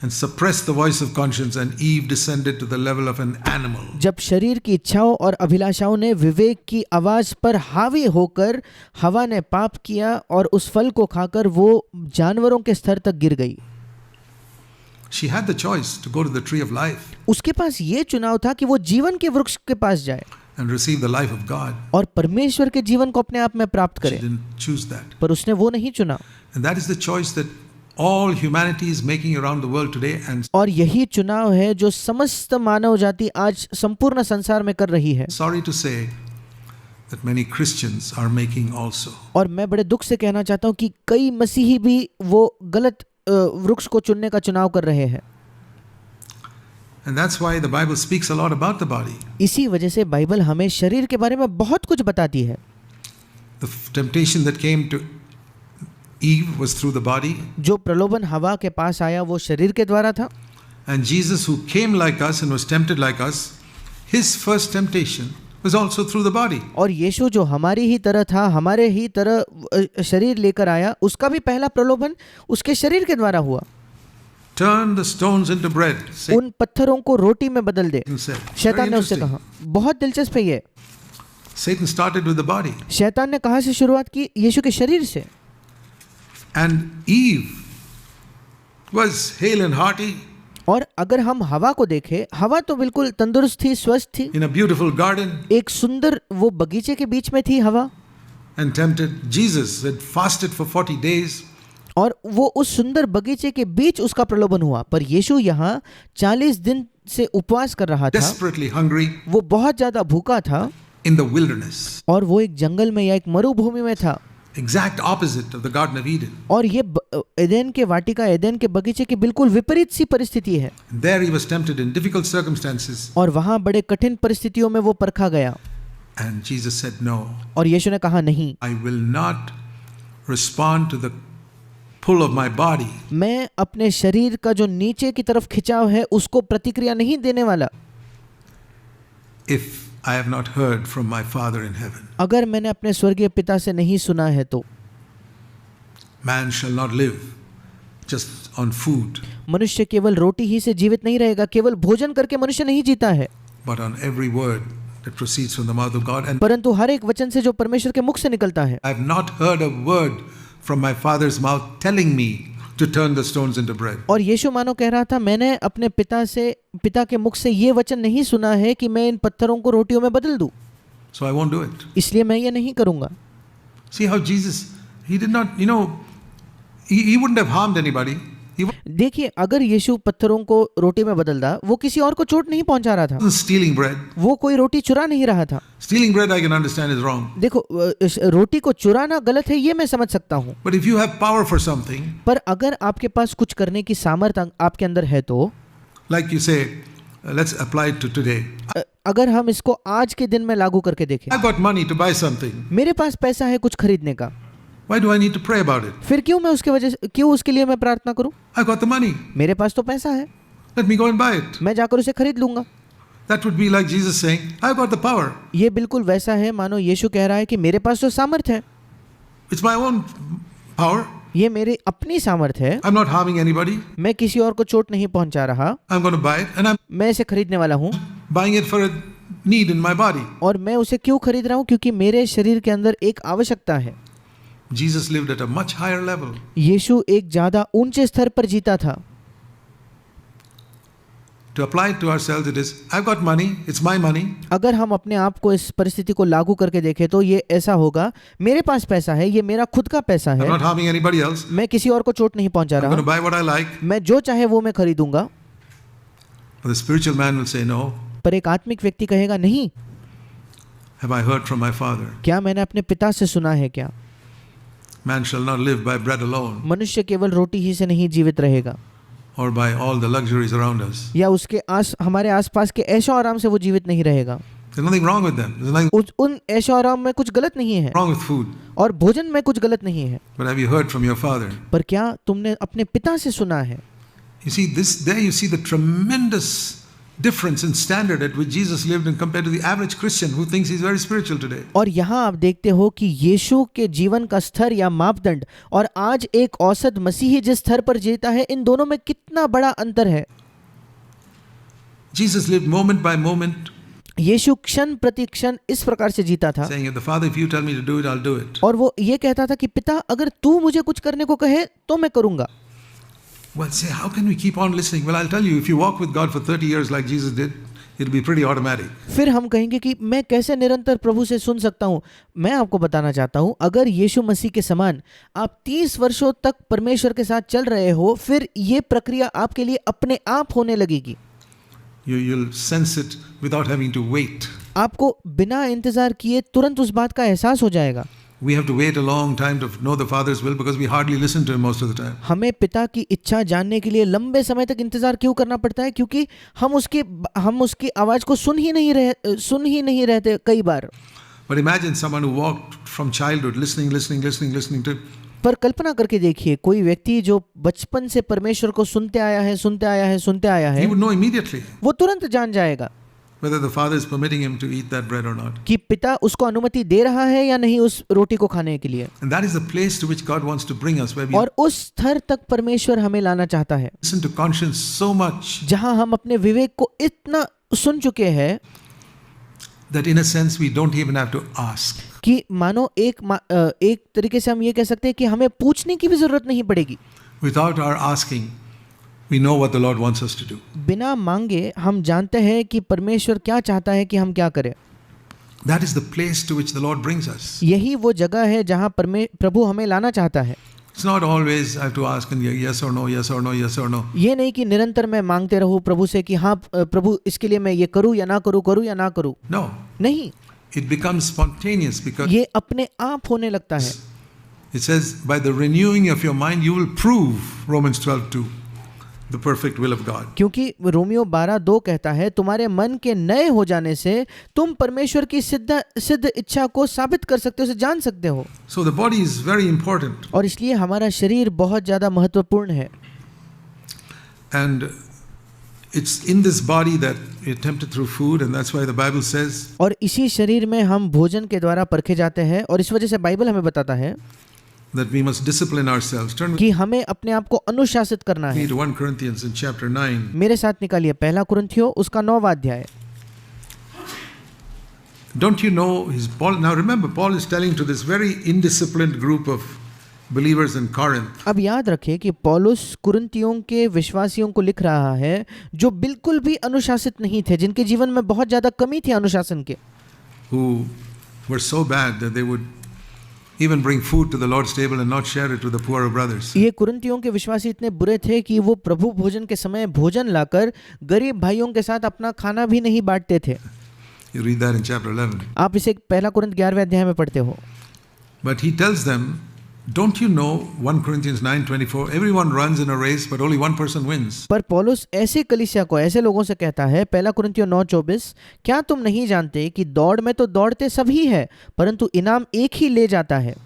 and suppressed the voice of conscience, and Eve descended to the level of an animal. जब शरीर की इच्छाओं और अभिलाषाओं ने विवेक की आवाज पर हावी होकर हवा ने पाप किया और उस फल को खाकर वो जानवरों के स्तर तक गिर गई। She had the choice to go to the tree of life उसके पास ये चुनाव था कि वो जीवन के वृक्ष के पास जाए and receive the life of God. और परमेश्वर के जीवन को अपने आप में प्राप्त She करे, didn't choose that. पर उसने वो नहीं चुना। And that is the choice that all humanity is making around the world today, and और यही चुनाव है जो समस्त मानव जाति आज संपूर्ण संसार में कर रही है। sorry to say that many Christians are making also. और मैं बड़े दुख से कहना चाहता हूँ कि कई मसीही भी वो गलत वृक्ष को चुनने का चुनाव कर रहे हैं। And that's why the Bible speaks a lot about the body. इसी वजह से बाइबल हमें शरीर के बारे में बहुत कुछ बताती है। The temptation that came to Eve was through the body, जो प्रलोभन हवा के पास आया वो शरीर के द्वारा था। and Jesus, who came like us and was tempted like us, his first temptation was also through the body. और यीशु जो हमारी ही तरह था, हमारे ही तरह शरीर लेकर आया, उसका भी पहला प्रलोभन उसके शरीर के द्वारा हुआ। Turn the stones into bread, उन पत्थरों को रोटी में बदल दे, Satan said. शैतान Very ने उससे interesting. कहा। बहुत दिलचस्प है ये। Satan started with the body, शैतान ने कहाँ से शुरुआत की? यीशु के शरीर से। and Eve was hale and hearty और अगर हम हवा को देखें, हवा तो बिल्कुल तंदुरुस्त थी, स्वस्थ थी, in a beautiful garden, एक सुंदर वो बगीचे के बीच में थी हवा। and tempted. Jesus had fasted for 40 days. और वो उस सुंदर बगीचे के बीच उसका प्रलोभन हुआ, पर यीशु यहाँ 40 दिन से उपवास कर रहा था। Desperately hungry वो बहुत ज्यादा भूखा था in the wilderness, और वो एक जंगल में या एक मरुभूमि में था। exact opposite of the Garden of Eden. और ये एदेन के वाटिका, एदेन के बगीचे की बिल्कुल विपरीत सी परिस्थिति है। And there he was tempted in difficult circumstances, और वहाँ बड़े कठिन परिस्थितियों में वो परखा गया। and Jesus said, "No, और यीशु ने कहा, नहीं, I will not respond to the pull of my body मैं अपने शरीर का जो नीचे की तरफ खिंचाव है उसको प्रतिक्रिया नहीं देने वाला, if I have not heard from my Father in heaven. अगर मैंने अपने स्वर्गीय पिता से नहीं सुना है तो। Man shall not live just on food, मनुष्य केवल रोटी ही से जीवित नहीं रहेगा, केवल भोजन करके मनुष्य नहीं जीता है, but on every word that proceeds from the mouth of God. And परंतु हर एक वचन से जो परमेश्वर के मुख से निकलता है। I have not heard a word from my Father's mouth telling me to turn the stones into bread." और यीशु मानो कह रहा था, मैंने अपने पिता के मुख से ये वचन नहीं सुना है कि मैं इन पत्थरों को रोटियों में बदल दूं, So I won't do it. इसलिए मैं ये नहीं करूंगा। See how Jesus, he did not, he wouldn't have harmed anybody. He देखिए, अगर यीशु पत्थरों को रोटी में बदलता, वो किसी और को चोट नहीं पहुंचा रहा था, wasn't stealing bread. वो कोई रोटी चुरा नहीं रहा था। Stealing bread I can understand is wrong. देखो, रोटी को चुराना गलत है, ये मैं समझ सकता हूँ, But if you have power for something, पर अगर आपके पास कुछ करने की सामर्थ्य आपके अंदर है तो, like you say, let's apply it to today. अगर हम इसको आज के दिन में लागू करके देखें, I've got money to buy something. मेरे पास पैसा है कुछ खरीदने का, Why do I need to pray about it? फिर क्यों उसके लिए मैं प्रार्थना करूं? I've got the money. मेरे पास तो पैसा है, Let me go and buy it. मैं जाकर उसे खरीद लूंगा। That would be like Jesus saying, I've got the power. ये बिल्कुल वैसा है मानो यीशु कह रहा है कि मेरे पास तो सामर्थ है, It's my own power. ये मेरी अपनी सामर्थ है, I'm not harming anybody. मैं किसी और को चोट नहीं पहुंचा रहा, I'm going to buy it and I'm मैं इसे खरीदने वाला हूँ। buying it for a need in my body. और मैं उसे क्यों खरीद रहा हूँ? क्योंकि मेरे शरीर के अंदर एक आवश्यकता है। Jesus lived at a much higher level. यीशु एक ज्यादा ऊंचे स्तर पर जीता था। To apply it to ourselves, it is, I've got money, it's my money. अगर हम अपने आप को इस परिस्थिति को लागू करके देखें तो ये ऐसा होगा, मेरे पास पैसा है, ये मेरा खुद का पैसा I'm है, not harming anybody else. मैं किसी और को चोट नहीं पहुंचा I'm going to रहा, buy what I like. मैं जो चाहे वो मैं खरीदूंगा। But the spiritual man will say, no, पर एक आत्मिक व्यक्ति कहेगा, नहीं, have I heard from my Father? क्या मैंने अपने पिता से सुना है क्या? Man shall not live by bread alone मनुष्य केवल रोटी ही से नहीं जीवित रहेगा, or by all the luxuries around us. या उसके हमारे आसपास के ऐशो आराम से वो जीवित नहीं रहेगा। There's nothing wrong with them. There's nothing उन ऐशो आराम में कुछ गलत नहीं है, wrong with food. और भोजन में कुछ गलत नहीं है, But have you heard from your Father? पर क्या तुमने अपने पिता से सुना है? You see, there you see the tremendous difference in standard at which Jesus lived and compared to the average Christian who thinks he's very spiritual today. और यहाँ आप देखते हो कि यीशु के जीवन का स्तर या मापदंड और आज एक औसत मसीही जिस स्तर पर जीता है, इन दोनों में कितना बड़ा अंतर है। Jesus lived moment by moment, यीशु क्षण प्रति क्षण इस प्रकार से जीता था, saying, "If the Father, if you tell me to do it, I'll do it." और वो ये कहता था कि पिता अगर तू मुझे कुछ करने को कहे तो मैं करूंगा। Well, say, how can we keep on listening? Well, I'll tell you, if you walk with God for 30 years like Jesus did, it'll be pretty automatic. फिर हम कहेंगे कि मैं कैसे निरंतर प्रभु से सुन सकता हूँ। मैं आपको बताना चाहता हूँ, अगर यीशु मसीह के समान आप 30 वर्षों तक परमेश्वर के साथ चल रहे हो, फिर ये प्रक्रिया आपके लिए अपने आप होने लगेगी। You'll sense it without having to wait. आपको बिना इंतजार किए तुरंत उस बात का एहसास हो जाएगा। We have to wait a long time to know the Father's will because we hardly listen to Him most of the time. हमें पिता की इच्छा जानने के लिए लंबे समय तक इंतजार क्यों करना पड़ता है? क्योंकि हम उसकी आवाज को सुन ही नहीं रहते कई बार। But imagine someone who walked from childhood listening to. पर कल्पना करके देखिए, कोई व्यक्ति जो बचपन से परमेश्वर को सुनते आया है, He would know immediately वो तुरंत जान जाएगा whether the Father is permitting him to eat that bread or not. कि पिता उसको अनुमति दे रहा है या नहीं उस रोटी को खाने के लिए। And that is the place to which God wants to bring us, where we और उस स्तर तक परमेश्वर हमें लाना चाहता है listen to conscience so much जहां हम अपने विवेक को इतना सुन चुके हैं that in a sense we don't even have to ask. कि मानो एक तरीके से हम ये कह सकते हैं कि हमें पूछने की भी जरूरत नहीं पड़ेगी। Without our asking, we know what the Lord wants us to do. बिना मांगे हम जानते हैं कि परमेश्वर क्या चाहता है कि हम क्या करें। That is the place to which the Lord brings us. यही वो जगह है जहां प्रभु हमें लाना चाहता है। It's not always I have to ask and yes or no, yes or no, yes or no. ये नहीं कि निरंतर मैं मांगते रहूं प्रभु से कि हाँ प्रभु इसके लिए मैं ये करूं या ना करूं। No. नहीं, It becomes spontaneous because ये अपने आप होने लगता है। it says by the renewing of your mind you will prove, Romans 12:2, the perfect will of God. क्योंकि रोमियो 12:2 कहता है, तुम्हारे मन के नए हो जाने से तुम परमेश्वर की सिद्ध इच्छा को साबित कर सकते हो, उसे जान सकते हो। So the body is very important. और इसलिए हमारा शरीर बहुत ज्यादा महत्वपूर्ण है। And it's in this body that we are tempted through food, and that's why the Bible says और इसी शरीर में हम भोजन के द्वारा परखे जाते हैं, और इस वजह से बाइबल हमें बताता है that we must discipline ourselves. Turn with कि हमें अपने आप को अनुशासित करना me है। to 1 Corinthians in chapter 9. मेरे साथ निकालिए 1 कुरिन्थियों उसका 9वां अध्याय। Don't you know Paul? Now remember, Paul is telling to this very indisciplined group of believers in Corinth. अब याद रखें कि पौलुस कुरिन्थियों के विश्वासियों को लिख रहा है जो बिल्कुल भी अनुशासित नहीं थे, जिनके जीवन में बहुत ज्यादा कमी थी अनुशासन के, Who were so bad that they would even bring food to the Lord's table and not share it with the poorer brothers. ये कुरिन्थियों के विश्वासी इतने बुरे थे कि वो प्रभु भोजन के समय भोजन लाकर गरीब भाइयों के साथ अपना खाना भी नहीं बांटते थे। You read that in chapter 11. आप इसे 1 कुरिन्थ 11वें अध्याय में पढ़ते हो। But he tells them Don't you know 1 Corinthians 9:24? Everyone runs in a race, but only one person wins. पर पौलुस ऐसे कलीसिया को, ऐसे लोगों से कहता है, पहला कुरिन्थियों 9:24, क्या तुम नहीं जानते कि दौड़ में तो दौड़ते सभी है, परंतु इनाम एक ही ले जाता है।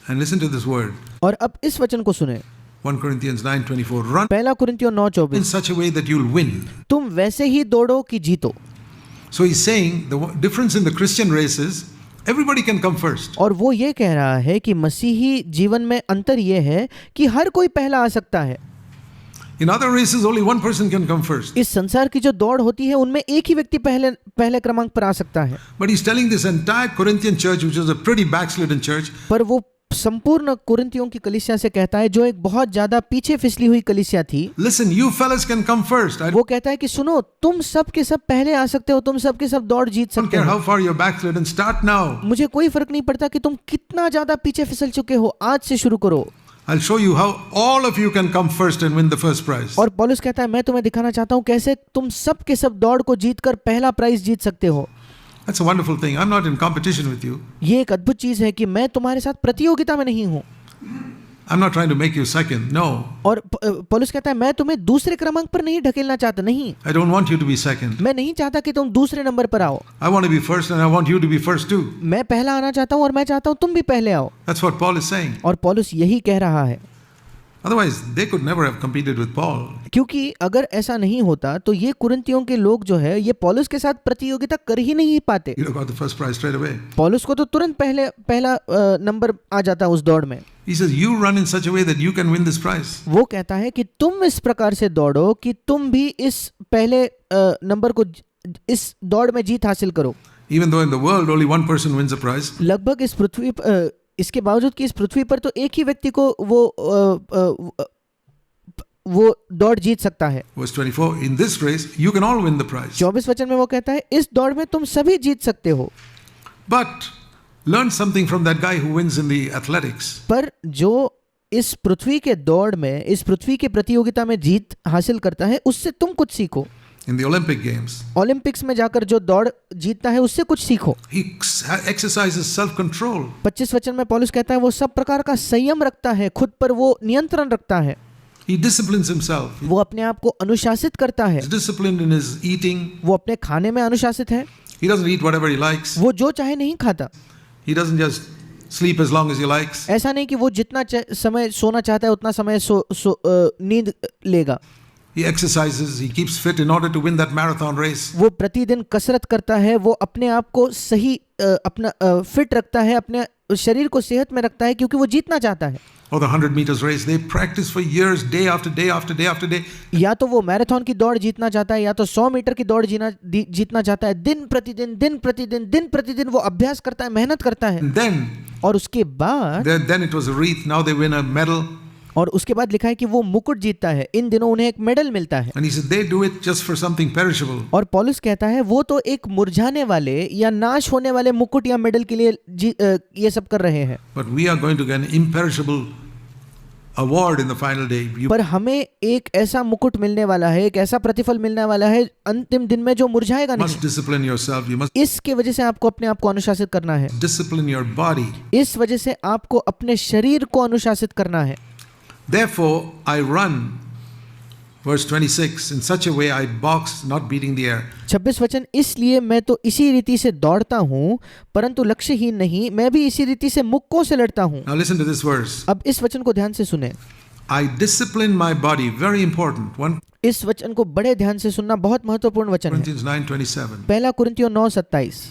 And listen to this word. और अब इस वचन को सुने, 1 Corinthians 9:24. Run पहला कुरिन्थियों in 9:24, such a way that you'll win. तुम वैसे ही दौड़ो कि जीतो। So he's saying the difference in the Christian race is everybody can come first. और वो ये कह रहा है कि मसीही जीवन में अंतर ये है कि हर कोई पहला आ सकता है। In other races, only one person can come first. इस संसार की जो दौड़ होती है उनमें एक ही व्यक्ति पहले क्रमांक पर आ सकता है। But he's telling this entire Corinthian church, which was a pretty backslidden church, पर वो संपूर्ण कुरिन्थियों की कलीसिया से कहता है, जो एक बहुत ज्यादा पीछे फिसली हुई कलीसिया थी, listen, you fellas can come first. I वो कहता है कि सुनो, तुम सब के सब पहले आ सकते हो, तुम सब के सब दौड़ जीत don't सकते care हो। how far you're backslidden. Start now. मुझे कोई फर्क नहीं पड़ता कि तुम कितना ज्यादा पीछे फिसल चुके हो, आज से शुरू करो। I'll show you how all of you can come first and win the first prize. और पौलुस कहता है, मैं तुम्हें दिखाना चाहता हूँ कैसे तुम सब के सब दौड़ को जीतकर पहला प्राइज जीत सकते हो। That's a wonderful thing. I'm not in competition with you. ये एक अद्भुत चीज है कि मैं तुम्हारे साथ प्रतियोगिता में नहीं हूँ। I'm not trying to make you second. No. और पौलुस कहता है, मैं तुम्हें दूसरे क्रमांक पर नहीं ढकेलना चाहता, नहीं, I don't want you to be second. मैं नहीं चाहता कि तुम दूसरे नंबर पर आओ। I want to be first and I want you to be first too. मैं पहला आना चाहता हूँ और मैं चाहता हूँ तुम भी पहले आओ। That's what Paul is saying. और पौलुस यही कह रहा है, Otherwise, they could never have competed with Paul. क्योंकि अगर ऐसा नहीं होता तो ये कुरिन्थियों के लोग जो है ये पौलुस के साथ प्रतियोगिता कर ही नहीं पाते। He'd have got the first prize straight away. पौलुस को तो तुरंत पहला नंबर आ जाता उस दौड़ में। He says, you run in such a way that you can win this prize. वो कहता है कि तुम इस प्रकार से दौड़ो कि तुम भी इस पहले नंबर को इस दौड़ में जीत हासिल करो। Even though in the world only one person wins a prize, लगभग इस पृथ्वी इसके बावजूद कि इस पृथ्वी पर तो एक ही व्यक्ति को वो दौड़ जीत सकता है। verse 24, in this race, you can all win the prize. 24 वचन में वो कहता है, इस दौड़ में तुम सभी जीत सकते हो। But learn something from that guy who wins in the athletics. पर जो इस पृथ्वी के दौड़ में, इस पृथ्वी की प्रतियोगिता में जीत हासिल करता है, उससे तुम कुछ सीखो। In the Olympic Games, Olympics में जाकर जो दौड़ जीतता है उससे कुछ सीखो। he exercises self-control. 25 वचन में पौलुस कहता है, वो सब प्रकार का संयम रखता है, खुद पर वो नियंत्रण रखता है, He disciplines himself. वो अपने आप को अनुशासित करता है, He's disciplined in his eating. वो अपने खाने में अनुशासित है, He doesn't eat whatever he likes. वो जो चाहे नहीं खाता। He doesn't just sleep as long as he likes. ऐसा नहीं कि वो जितना समय सोना चाहता है उतना समय नींद लेगा। He exercises, he keeps fit in order to win that marathon race. वो प्रतिदिन कसरत करता है, वो अपने आप को सही अपना फिट रखता है, अपने शरीर को सेहत में रखता है, क्योंकि वो जीतना चाहता है। Or the 100 meters race, they practice for years, day after day after day after day. या तो वो मैराथन की दौड़ जीतना चाहता है, या तो 100 मीटर की दौड़ जीतना चाहता है। दिन प्रतिदिन वो अभ्यास करता है, मेहनत करता है। And then, और उसके बाद then it was a wreath, now they win a medal. और उसके बाद लिखा है कि वो मुकुट जीतता है, इन दिनों उन्हें एक मेडल मिलता है। And he said, they do it just for something perishable. और पौलुस कहता है, वो तो एक मुरझाने वाले या नाश होने वाले मुकुट या मेडल के लिए ये सब कर रहे हैं। But we are going to get an imperishable award in the final day. पर हमें एक ऐसा मुकुट मिलने वाला है, एक ऐसा प्रतिफल मिलने वाला है अंतिम दिन में, जो मुरझाएगा You must नहीं। discipline yourself. You must इसके वजह से आपको अपने आप को अनुशासित करना है। discipline your body. इस वजह से आपको अपने शरीर को अनुशासित करना है। Therefore, I run, verse 26, in such a way I box, not beating the air. 26 वचन, इसलिए मैं तो इसी रीति से दौड़ता हूँ, परंतु लक्ष्यहीन नहीं, मैं भी इसी रीति से मुक्कों से लड़ता हूँ। Now listen to this verse. अब इस वचन को ध्यान से सुने। I discipline my body, very important. 1 इस वचन को बड़े ध्यान से सुनना बहुत महत्वपूर्ण वचन है। Corinthians 9:27. पहला कुरिन्थियों 9:27,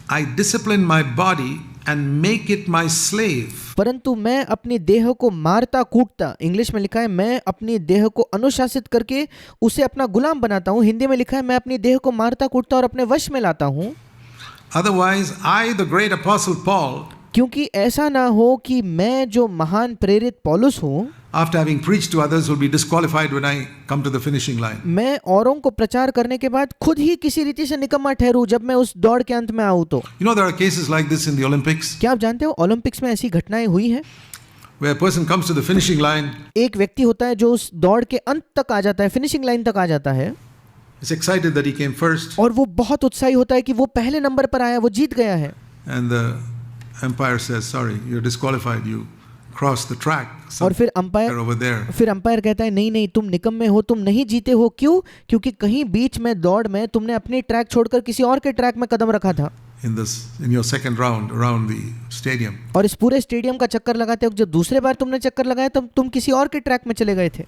I discipline my body and make it my slave. परंतु मैं अपनी देह को मारता कूटता, इंग्लिश में लिखा है मैं अपनी देह को अनुशासित करके उसे अपना गुलाम बनाता हूँ। हिंदी में लिखा है मैं अपनी देह को मारता कूटता और अपने वश में लाता हूँ। Otherwise, I, the great apostle Paul, क्योंकि ऐसा ना हो कि मैं जो महान प्रेरित पौलुस हूँ, after having preached to others, will be disqualified when I come to the finishing line. मैं औरों को प्रचार करने के बाद खुद ही किसी रीति से निकम्मा ठहरूं जब मैं उस दौड़ के अंत में आऊँ तो। You know, there are cases like this in the Olympics, क्या आप जानते हो ओलंपिक्स में ऐसी घटनाएं हुई हैं? where a person comes to the finishing line, एक व्यक्ति होता है जो उस दौड़ के अंत तक आ जाता है, फिनिशिंग लाइन तक आ जाता है, is excited that he came first, और वो बहुत उत्साही होता है कि वो पहले नंबर पर आया, वो जीत गया है। umpire says, sorry, you're disqualified, you crossed the track. और फिर over there. अंपायर कहता है नहीं नहीं तुम निकम्मे हो, तुम नहीं जीते हो। क्यों? क्योंकि कहीं बीच में दौड़ में तुमने अपनी ट्रैक छोड़कर किसी और के ट्रैक में कदम रखा था। In your second round around the stadium. और इस पूरे स्टेडियम का चक्कर लगाते हो, जब दूसरे बार तुमने चक्कर लगाया तब तुम किसी और के ट्रैक में चले गए थे।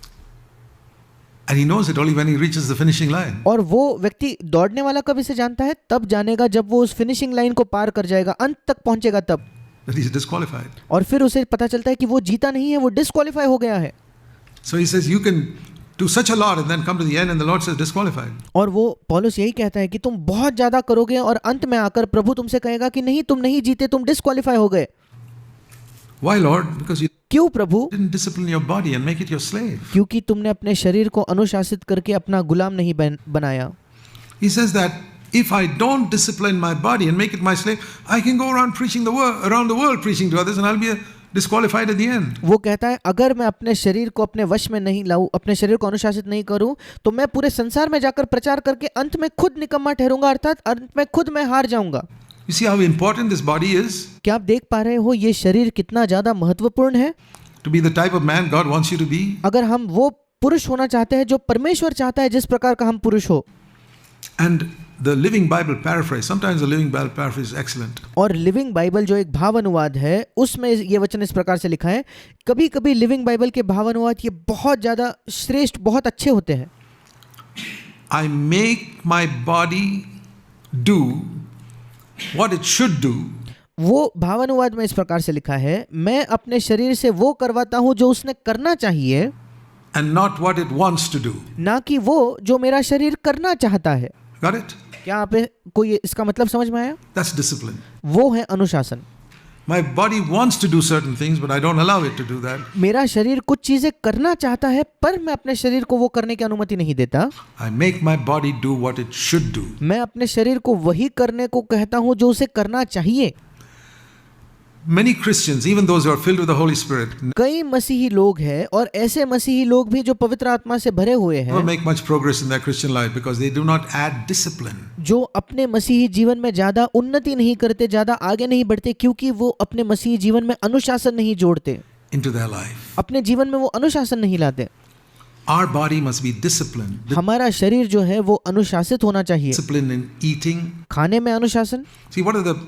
And he knows it only when he reaches the finishing line. और वो व्यक्ति दौड़ने वाला कब इसे जानता है? तब जानेगा जब वो उस फिनिशिंग लाइन को पार कर जाएगा, अंत तक पहुंचेगा तब। That he's disqualified. और फिर उसे पता चलता है कि वो जीता नहीं है, वो डिस्क्वालीफाई हो गया है। So he says you can do such a lot and then come to the end and the Lord says disqualified. और वो पौलुस यही कहता है कि तुम बहुत ज्यादा करोगे और अंत में आकर प्रभु तुमसे कहेगा कि नहीं तुम नहीं जीते, तुम डिस्क्वालीफाई हो गए। Why Lord? Because you क्यों प्रभु? didn't discipline your body and make it your slave. क्योंकि तुमने अपने शरीर को अनुशासित करके अपना गुलाम नहीं बनाया। He says that if I don't discipline my body and make it my slave, I can go around preaching around the world preaching to others and I'll be disqualified at the end. वो कहता है अगर मैं अपने शरीर को अपने वश में नहीं लाऊं, अपने शरीर को अनुशासित नहीं करूं, तो मैं पूरे संसार में जाकर प्रचार करके अंत में खुद निकम्मा ठहरूंगा, अर्थात अंत में खुद मैं हार जाऊंगा। You see how important this body is? क्या आप देख पा रहे हो ये शरीर कितना ज्यादा महत्वपूर्ण है? To be the type of man God wants you to be. अगर हम वो पुरुष होना चाहते हैं जो परमेश्वर चाहता है, जिस प्रकार का हम पुरुष हो। And the Living Bible paraphrase, sometimes the Living Bible paraphrase is excellent. और लिविंग बाइबल जो एक भाव अनुवाद है उसमें ये वचन इस प्रकार से लिखा है, कभी कभी लिविंग बाइबल के भाव अनुवाद ये बहुत ज़्यादा श्रेष्ठ, बहुत अच्छे होते हैं। I make my body do what it should do. वो भाव अनुवाद में इस प्रकार से लिखा है, मैं अपने शरीर से वो करवाता हूँ जो उसने करना चाहिए, and not what it wants to do. ना कि वो जो मेरा शरीर करना चाहता है। Got it? क्या आप को ये इसका मतलब समझ में आया? That's discipline. वो है अनुशासन। My body wants to do certain things, but I don't allow it to do that. मेरा शरीर कुछ चीजें करना चाहता है पर मैं अपने शरीर को वो करने की अनुमति नहीं देता। I make my body do what it should do. मैं अपने शरीर को वही करने को कहता हूँ जो उसे करना चाहिए। Many Christians, even those who are filled with the Holy Spirit, कई मसीही लोग हैं और ऐसे मसीही लोग भी जो पवित्र आत्मा से भरे हुए never हैं, make much progress in their Christian life because they do not add discipline. जो अपने मसीही जीवन में ज्यादा उन्नति नहीं करते, ज्यादा आगे नहीं बढ़ते, क्योंकि वो अपने मसीही जीवन में अनुशासन नहीं जोड़ते, into their life. अपने जीवन में वो अनुशासन नहीं लाते। Our body must be disciplined. हमारा शरीर जो है वो अनुशासित होना चाहिए। Discipline in eating. खाने में अनुशासन। See, what are the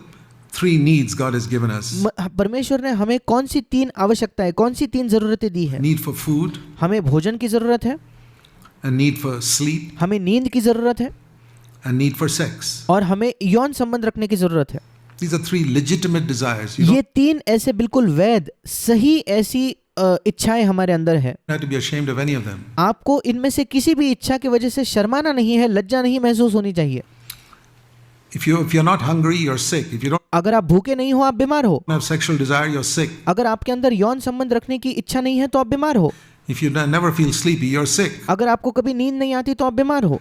3 needs God has given us? परमेश्वर ने हमें कौन सी 3 आवश्यकताएं, कौन सी 3 जरूरतें दी है? Need for food, हमें भोजन की जरूरत है, a need for sleep, हमें नींद की जरूरत है, and need for sex. और हमें यौन संबंध रखने की जरूरत है। These are 3 legitimate desires. You ये 3 ऐसे बिल्कुल वैध, सही ऐसी इच्छाएं हमारे अंदर है। don't have to be ashamed of any of them. आपको इनमें से किसी भी इच्छा की वजह से शर्माना नहीं है, लज्जा नहीं महसूस होनी चाहिए। If you're not hungry, you're sick. If you don't अगर आप भूखे नहीं हो, आप बीमार हो। have sexual desire, you're sick. अगर आपके अंदर यौन संबंध रखने की इच्छा नहीं है तो आप बीमार हो। If you never feel sleepy, you're sick. अगर आपको कभी नींद नहीं आती तो आप बीमार हो।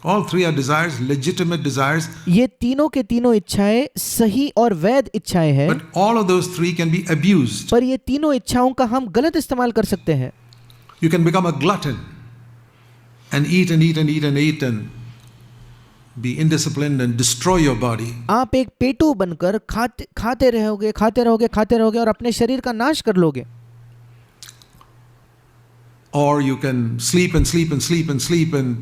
All 3 are desires, legitimate desires, ये तीनों के तीनों इच्छाएं सही और वैध इच्छाएं हैं, but all of those 3 can be abused. पर ये तीनों इच्छाओं का हम गलत इस्तेमाल कर सकते हैं। You can become a glutton and eat and eat and eat and eat and be indisciplined and destroy your body. आप एक पेटू बनकर खाते रहोगे और अपने शरीर का नाश कर लोगे। Or you can sleep and sleep and sleep and sleep and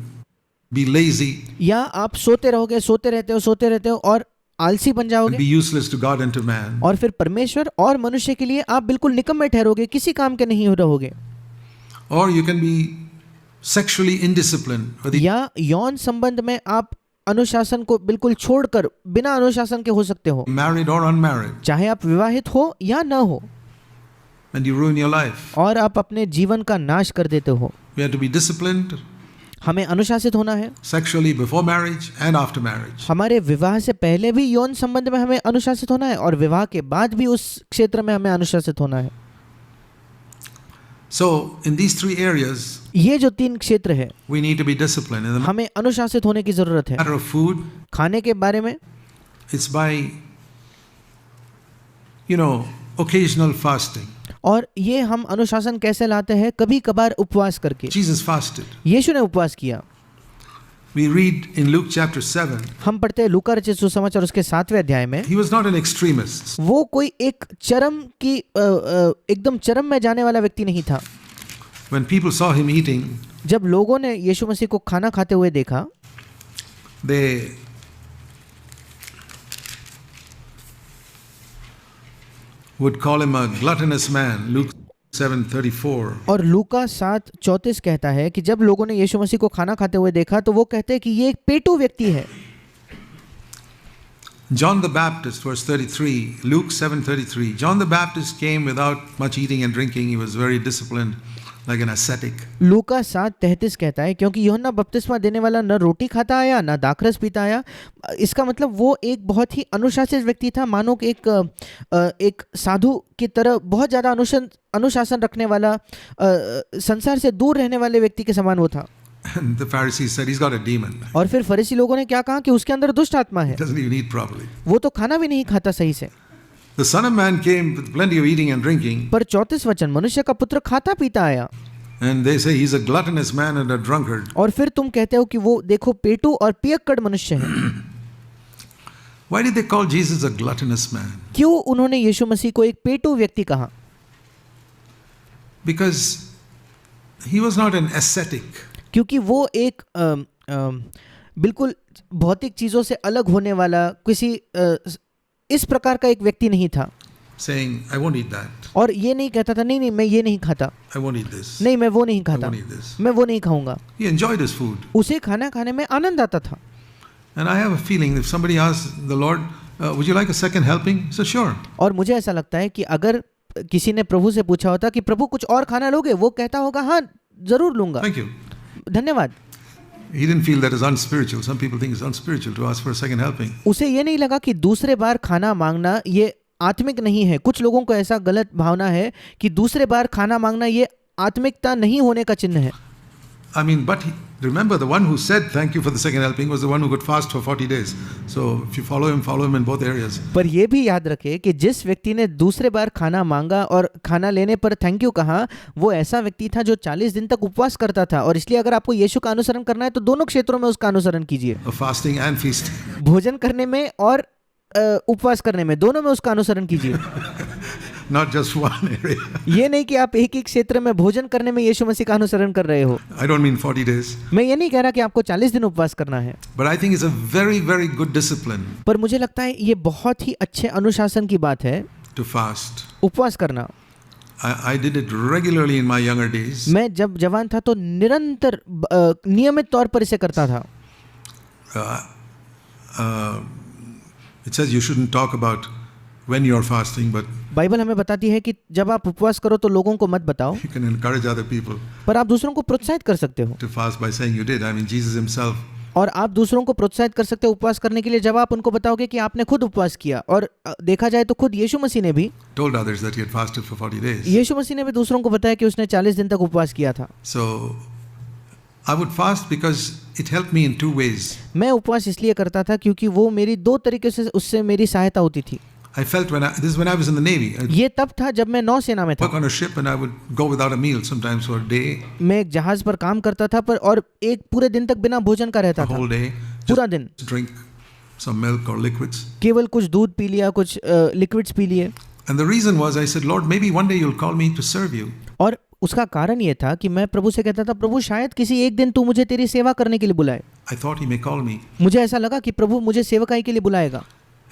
be lazy या आप सोते रहते हो और आलसी बन and जाओगे, be useless to God and to man. और फिर परमेश्वर और मनुष्य के लिए आप बिल्कुल निकम्मे ठहरोगे, किसी काम के नहीं रहोगे। Or you can be sexually indisciplined. या यौन संबंध में आप अनुशासन को बिल्कुल छोड़कर बिना अनुशासन के हो सकते हो, Married or unmarried. चाहे आप विवाहित हो या न हो, And you ruin your life. और आप अपने जीवन का नाश कर देते हो। We have to be disciplined हमें अनुशासित होना है। sexually before marriage and after marriage. हमारे विवाह से पहले भी यौन संबंध में हमें अनुशासित होना है और विवाह के बाद भी उस क्षेत्र में हमें अनुशासित होना है। So in these 3 areas, ये जो 3 क्षेत्र है, we need to be disciplined. In the हमें अनुशासित होने की जरूरत है। matter of food, खाने के बारे में it's by, occasional fasting. और ये हम अनुशासन कैसे लाते हैं? कभी कभार उपवास करके। Jesus fasted. यीशु ने उपवास किया। We read in Luke chapter 7, हम पढ़ते हैं लूका रचित सुसमाचार उसके 7वें अध्याय में, he was not an extremist. वो कोई एक चरम की एकदम चरम में जाने वाला व्यक्ति नहीं था। When people saw him eating, जब लोगों ने यीशु मसीह को खाना खाते हुए देखा, they would call him a gluttonous man. Luke 7:34. और लूका 7:34 कहता है कि जब लोगों ने यीशु मसीह को खाना खाते हुए देखा तो वो कहते हैं कि ये एक पेटू व्यक्ति है। John the Baptist, verse 33, Luke 7:33. John the Baptist came without much eating and drinking. He was very disciplined, like an ascetic. लूका 7:33 कहता है क्योंकि यूहन्ना बपतिस्मा देने वाला न रोटी खाता आया न दाखरस पीता आया। इसका मतलब वो एक बहुत ही अनुशासित व्यक्ति था, मानो कि एक साधु की तरह बहुत ज़्यादा अनुशासन रखने वाला, संसार से दूर रहने वाले व्यक्ति के समान वो था। And the Pharisees said, he's got a demon. और फिर फरीसी लोगों ने क्या कहा कि उसके अंदर दुष्ट आत्मा है, He doesn't even eat properly. वो तो खाना भी नहीं खाता सही से। The Son of Man came with plenty of eating and drinking, पर 34 वचन, मनुष्य का पुत्र खाता पीता आया। and they say he's a gluttonous man and a drunkard. और फिर तुम कहते हो कि वो देखो पेटू और पियक्कड़ मनुष्य है। Why did they call Jesus a gluttonous man? क्यों उन्होंने यीशु मसीह को एक पेटू व्यक्ति कहा? Because he was not an ascetic. क्योंकि वो एक बिल्कुल भौतिक चीज़ों से अलग होने वाला किसी इस प्रकार का एक व्यक्ति नहीं था, Saying, I won't eat that. और ये नहीं कहता था नहीं मैं ये नहीं खाता, I won't eat this. नहीं मैं वो नहीं I खाता, won't eat this. मैं वो नहीं खाऊंगा। He enjoyed his food. उसे खाना खाने में आनंद आता था। And I have a feeling if somebody asks the Lord, would you like a second helping? He said, sure. और मुझे ऐसा लगता है कि अगर किसी ने प्रभु से पूछा होता कि प्रभु कुछ और खाना लोगे, वो कहता होगा हाँ जरूर लूंगा, Thank you. धन्यवाद। He didn't feel that is unspiritual. Some people think it's unspiritual to ask for a second helping. उसे ये नहीं लगा कि दूसरे बार खाना मांगना ये आत्मिक नहीं है। कुछ लोगों को ऐसा गलत भावना है कि दूसरे बार खाना मांगना ये आत्मिकता नहीं होने का चिन्ह है। I mean, but remember, the one who said thank you for the second helping was the one who could fast for 40 days. So if you follow him in both areas. पर ये भी याद रखे कि जिस व्यक्ति ने दूसरे बार खाना मांगा और खाना लेने पर थैंक यू कहा, वो ऐसा व्यक्ति था जो 40 दिन तक उपवास करता था। और इसलिए अगर आपको यीशु का अनुसरण करना है तो दोनों क्षेत्रों में उसका अनुसरण कीजिए, Fasting and feasting. भोजन करने में और उपवास करने में, दोनों में उसका अनुसरण कीजिए। Not just one area. ये नहीं कि आप एक ही क्षेत्र में भोजन करने में यीशु मसीह का अनुसरण कर रहे हो। I don't mean 40 days. मैं ये नहीं कह रहा कि आपको 40 दिन उपवास करना है, But I think it's a very, very good discipline पर मुझे लगता है ये बहुत ही अच्छे अनुशासन की बात है to fast. उपवास करना। I did it regularly in my younger days. मैं जब जवान था तो निरंतर नियमित तौर पर इसे करता था। It says you shouldn't talk about when you're fasting, but Bible हमें बताती है कि जब आप उपवास करो तो लोगों को मत बताओ, you can encourage other people पर आप दूसरों को प्रोत्साहित कर सकते हो। to fast by saying you did. I mean, Jesus himself, और आप दूसरों को प्रोत्साहित कर सकते हो उपवास करने के लिए जब आप उनको बताओगे कि आपने खुद उपवास किया। और देखा जाए तो खुद यीशु मसीह ने भी told others that he had fasted for 40 days. यीशु मसीह ने भी दूसरों को बताया कि उसने 40 दिन तक उपवास किया था। So I would fast because it helped me in two ways. मैं उपवास इसलिए करता था क्योंकि वो मेरी दो तरीके से उससे मेरी सहायता होती थी। I felt this is when I was in the Navy. I'd ये तब था जब मैं नौसेना में work था। on a ship and I would go without a meal sometimes for a day, मैं एक जहाज पर काम करता था पर और एक पूरे दिन तक बिना भोजन का रहता a था, whole day, पूरा दिन just drink some milk or liquids. केवल कुछ दूध पी लिया, कुछ लिक्विड्स पी लिए। And the reason was I said, Lord, maybe one day you'll call me to serve you. और उसका कारण ये था कि मैं प्रभु से कहता था, प्रभु शायद किसी एक दिन तू मुझे तेरी सेवा करने के लिए बुलाए। I thought he may call me मुझे ऐसा लगा कि प्रभु मुझे सेवकाई के लिए बुलाएगा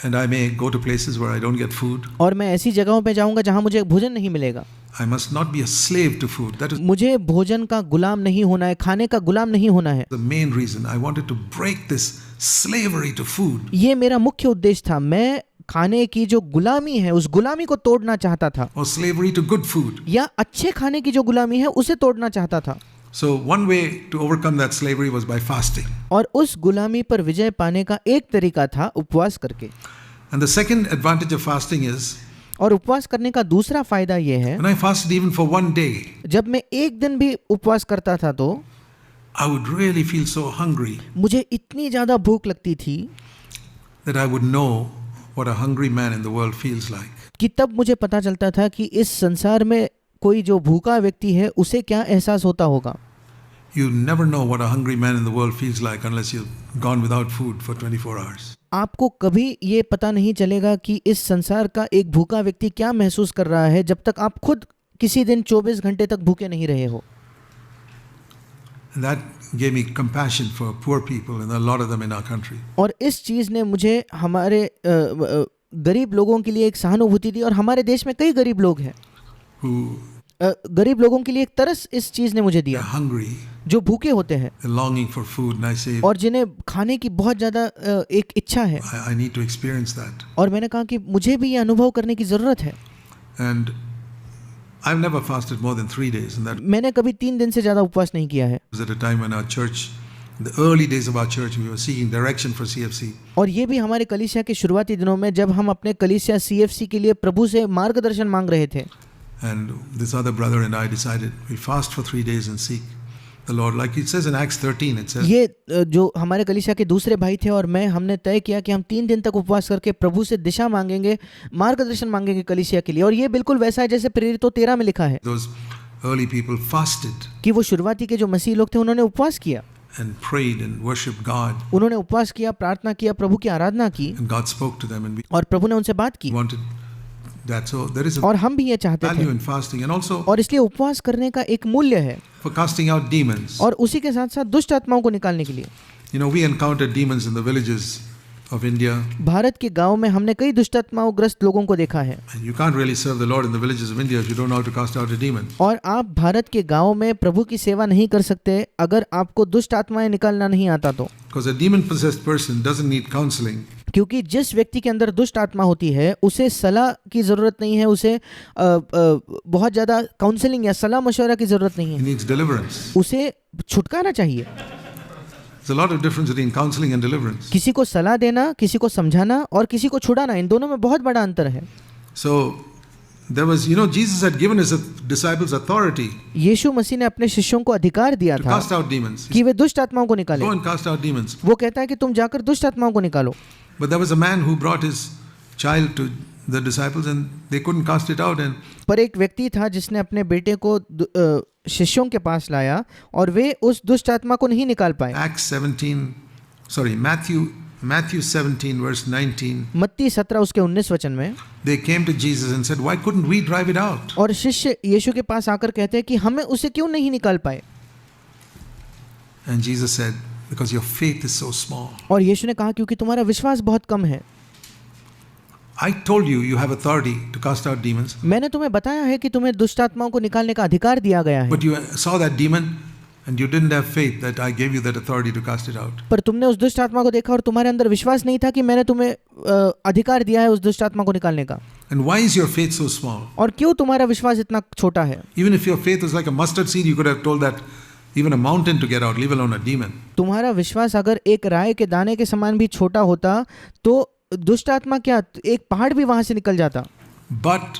and I may go to places where I don't get food. और मैं ऐसी जगहों पे जाऊंगा जहां मुझे भोजन नहीं मिलेगा। I must not be a slave to food. That is मुझे भोजन का गुलाम नहीं होना है, खाने का गुलाम नहीं होना है। the main reason. I wanted to break this slavery to food. ये मेरा मुख्य उद्देश्य था। मैं खाने की जो गुलामी है उस गुलामी को तोड़ना चाहता था, Or slavery to good food. या अच्छे खाने की जो गुलामी है उसे तोड़ना चाहता था। So one way to overcome that slavery was by fasting. और उस गुलामी पर विजय पाने का एक तरीका था उपवास करके। And the second advantage of fasting is और उपवास करने का दूसरा फायदा ये है, when I fasted even for one day, जब मैं एक दिन भी उपवास करता था तो I would really feel so hungry मुझे इतनी ज्यादा भूख लगती थी that I would know what a hungry man in the world feels like. कि तब मुझे पता चलता था कि इस संसार में कोई जो भूखा व्यक्ति है उसे क्या एहसास होता होगा। You never know what a hungry man in the world feels like unless you've gone without food for 24 hours. आपको कभी ये पता नहीं चलेगा कि इस संसार का एक भूखा व्यक्ति क्या महसूस कर रहा है जब तक आप खुद किसी दिन 24 घंटे तक भूखे नहीं रहे हो। And that gave me compassion for poor people, and a lot of them in our country. और इस चीज़ ने मुझे हमारे गरीब लोगों के लिए एक सहानुभूति दी, और हमारे देश में कई गरीब लोग हैं। Who गरीब लोगों के लिए एक तरस इस चीज़ ने मुझे are दिया, hungry, जो भूखे होते हैं they're longing for food, and I say, और जिन्हें खाने की बहुत ज़्यादा एक इच्छा है। I need to experience that. और मैंने कहा कि मुझे भी ये अनुभव करने की ज़रूरत है। And I've never fasted more than 3 days, and that मैंने कभी 3 दिन से ज़्यादा उपवास नहीं किया है। was at a time when our church, in the early days of our church, we were seeking direction for CFC. और ये भी हमारे कलीसिया के शुरुआती दिनों में जब हम अपने कलीसिया CFC के लिए प्रभु से मार्गदर्शन मांग रहे थे। And this other brother and I decided we'll fast for 3 days and seek the Lord. Like it says in Acts 13, it says, ये जो हमारे कलीसिया के दूसरे भाई थे और मैं, हमने तय किया कि हम 3 दिन तक उपवास करके प्रभु से दिशा मांगेंगे, मार्गदर्शन मांगेंगे कलीसिया के लिए। और ये बिल्कुल वैसा है जैसे प्रेरितों 13 में लिखा है those early people fasted कि वो शुरुआती के जो मसीह लोग थे उन्होंने उपवास किया, and prayed and worshiped God. उन्होंने उपवास किया, प्रार्थना किया, प्रभु की आराधना की, And God spoke to them, and we और प्रभु ने उनसे बात की। wanted that. So there is a और हम भी ये चाहते value थे, in fasting, and also और इसलिए उपवास करने का एक मूल्य है, for casting out demons. और उसी के साथ साथ दुष्ट आत्माओं को निकालने के लिए। You know, we encountered demons in the villages of India, Bharat के गांव में हमने कई दुष्ट आत्माओं ग्रस्त लोगों को देखा है, and you can't really serve the Lord in the villages of India if you don't know how to cast out a demon. और आप भारत के गांव में प्रभु की सेवा नहीं कर सकते अगर आपको दुष्ट आत्माएं निकालना नहीं आता तो। Because a demon-possessed person doesn't need counseling. क्योंकि जिस व्यक्ति के अंदर दुष्ट आत्मा होती है उसे सलाह की ज़रूरत नहीं है, उसे बहुत ज़्यादा काउंसलिंग या सलाह मशवरा की ज़रूरत नहीं He है, needs deliverance. उसे छुटकारा चाहिए। There's a lot of difference between counseling and deliverance. किसी को सलाह देना, किसी को समझाना और किसी को छुड़ाना, इन दोनों में बहुत बड़ा अंतर है। So there was, you know, Jesus had given his disciples authority यीशु मसीह ने अपने शिष्यों को अधिकार दिया to था cast out demons. कि वे दुष्ट आत्माओं को निकालें। Go and cast out demons. वो कहता है कि तुम जाकर दुष्ट आत्माओं को निकालो। But there was a man who brought his child to the disciples and they couldn't cast it out. And पर एक व्यक्ति था जिसने अपने बेटे को शिष्यों के पास लाया और वे उस दुष्ट आत्मा को नहीं निकाल पाए। Matthew 17 verse 19. मत्ती 17 उसके 19 वचन में They came to Jesus and said, "Why couldn't we drive it out?" और शिष्य यीशु के पास आकर कहते हैं कि हमें उसे क्यों नहीं निकाल पाए। And Jesus said, "Because your faith is so small." और यीशु ने कहा क्योंकि तुम्हारा विश्वास बहुत कम है। I told you you have authority to cast out demons, मैंने तुम्हें बताया है कि तुम्हें दुष्ट आत्माओं को निकालने का अधिकार दिया गया है, but you saw that demon and you didn't have faith that I gave you that authority to cast it out. पर तुमने उस दुष्ट आत्मा को देखा और तुम्हारे अंदर विश्वास नहीं था कि मैंने तुम्हें अधिकार दिया है उस दुष्ट आत्मा को निकालने का। And why is your faith so small? और क्यों तुम्हारा विश्वास इतना छोटा है? Even if your faith was like a mustard seed, you could have told that even a mountain to get out, leave alone a demon. तुम्हारा विश्वास अगर एक राय के दाने के समान भी छोटा होता तो दुष्ट आत्मा क्या, एक पहाड़ भी वहां से निकल जाता। But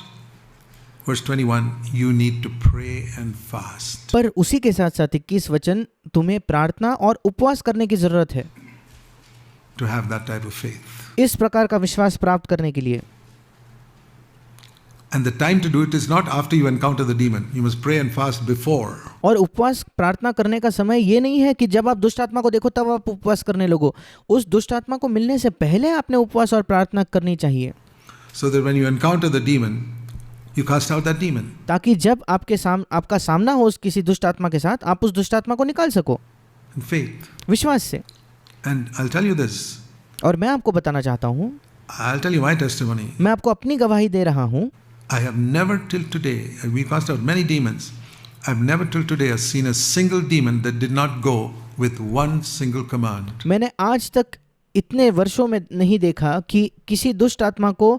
verse 21, you need to pray and fast पर उसी के साथ साथ 21 वचन, तुम्हें प्रार्थना और उपवास करने की जरूरत है to have that type of faith. इस प्रकार का विश्वास प्राप्त करने के लिए। And the time to do it is not after you encounter the demon. You must pray and fast before. और उपवास प्रार्थना करने का समय ये नहीं है कि जब आप दुष्ट आत्मा को देखो तब आप उपवास करने लगो। उस दुष्ट आत्मा को मिलने से पहले आपने उपवास और प्रार्थना करनी चाहिए, So that when you encounter the demon, you cast out that demon. ताकि जब आपका सामना हो उस किसी दुष्ट आत्मा के साथ, आप उस दुष्ट आत्मा को निकाल सको In faith. विश्वास से। And I'll tell you this. और मैं आपको बताना चाहता हूँ, I'll tell you my testimony. मैं आपको अपनी गवाही दे रहा हूँ। I have never till today, we cast out many demons. I've never till today seen a single demon that did not go with one single command. मैंने आज तक इतने वर्षों में नहीं देखा कि किसी दुष्ट आत्मा को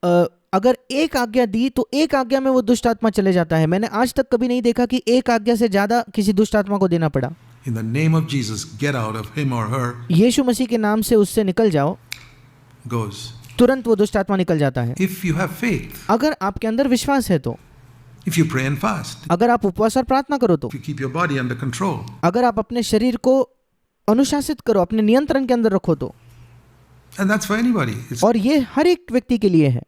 अगर एक आज्ञा दी तो एक आज्ञा में वो दुष्ट आत्मा चले जाता है। मैंने आज तक कभी नहीं देखा कि एक आज्ञा से ज्यादा किसी दुष्ट आत्मा को देना पड़ा। In the name of Jesus, get out of him or her. यीशु मसीह के नाम से उससे निकल जाओ, Goes. तुरंत वो दुष्ट आत्मा निकल जाता है। If you have faith, अगर आपके अंदर विश्वास है तो, if you pray and fast, अगर आप उपवास और प्रार्थना करो तो, if you keep your body under control, अगर आप अपने शरीर को अनुशासित करो, अपने नियंत्रण के अंदर रखो तो, And that's for anybody. It's और ये हर एक व्यक्ति के लिए है।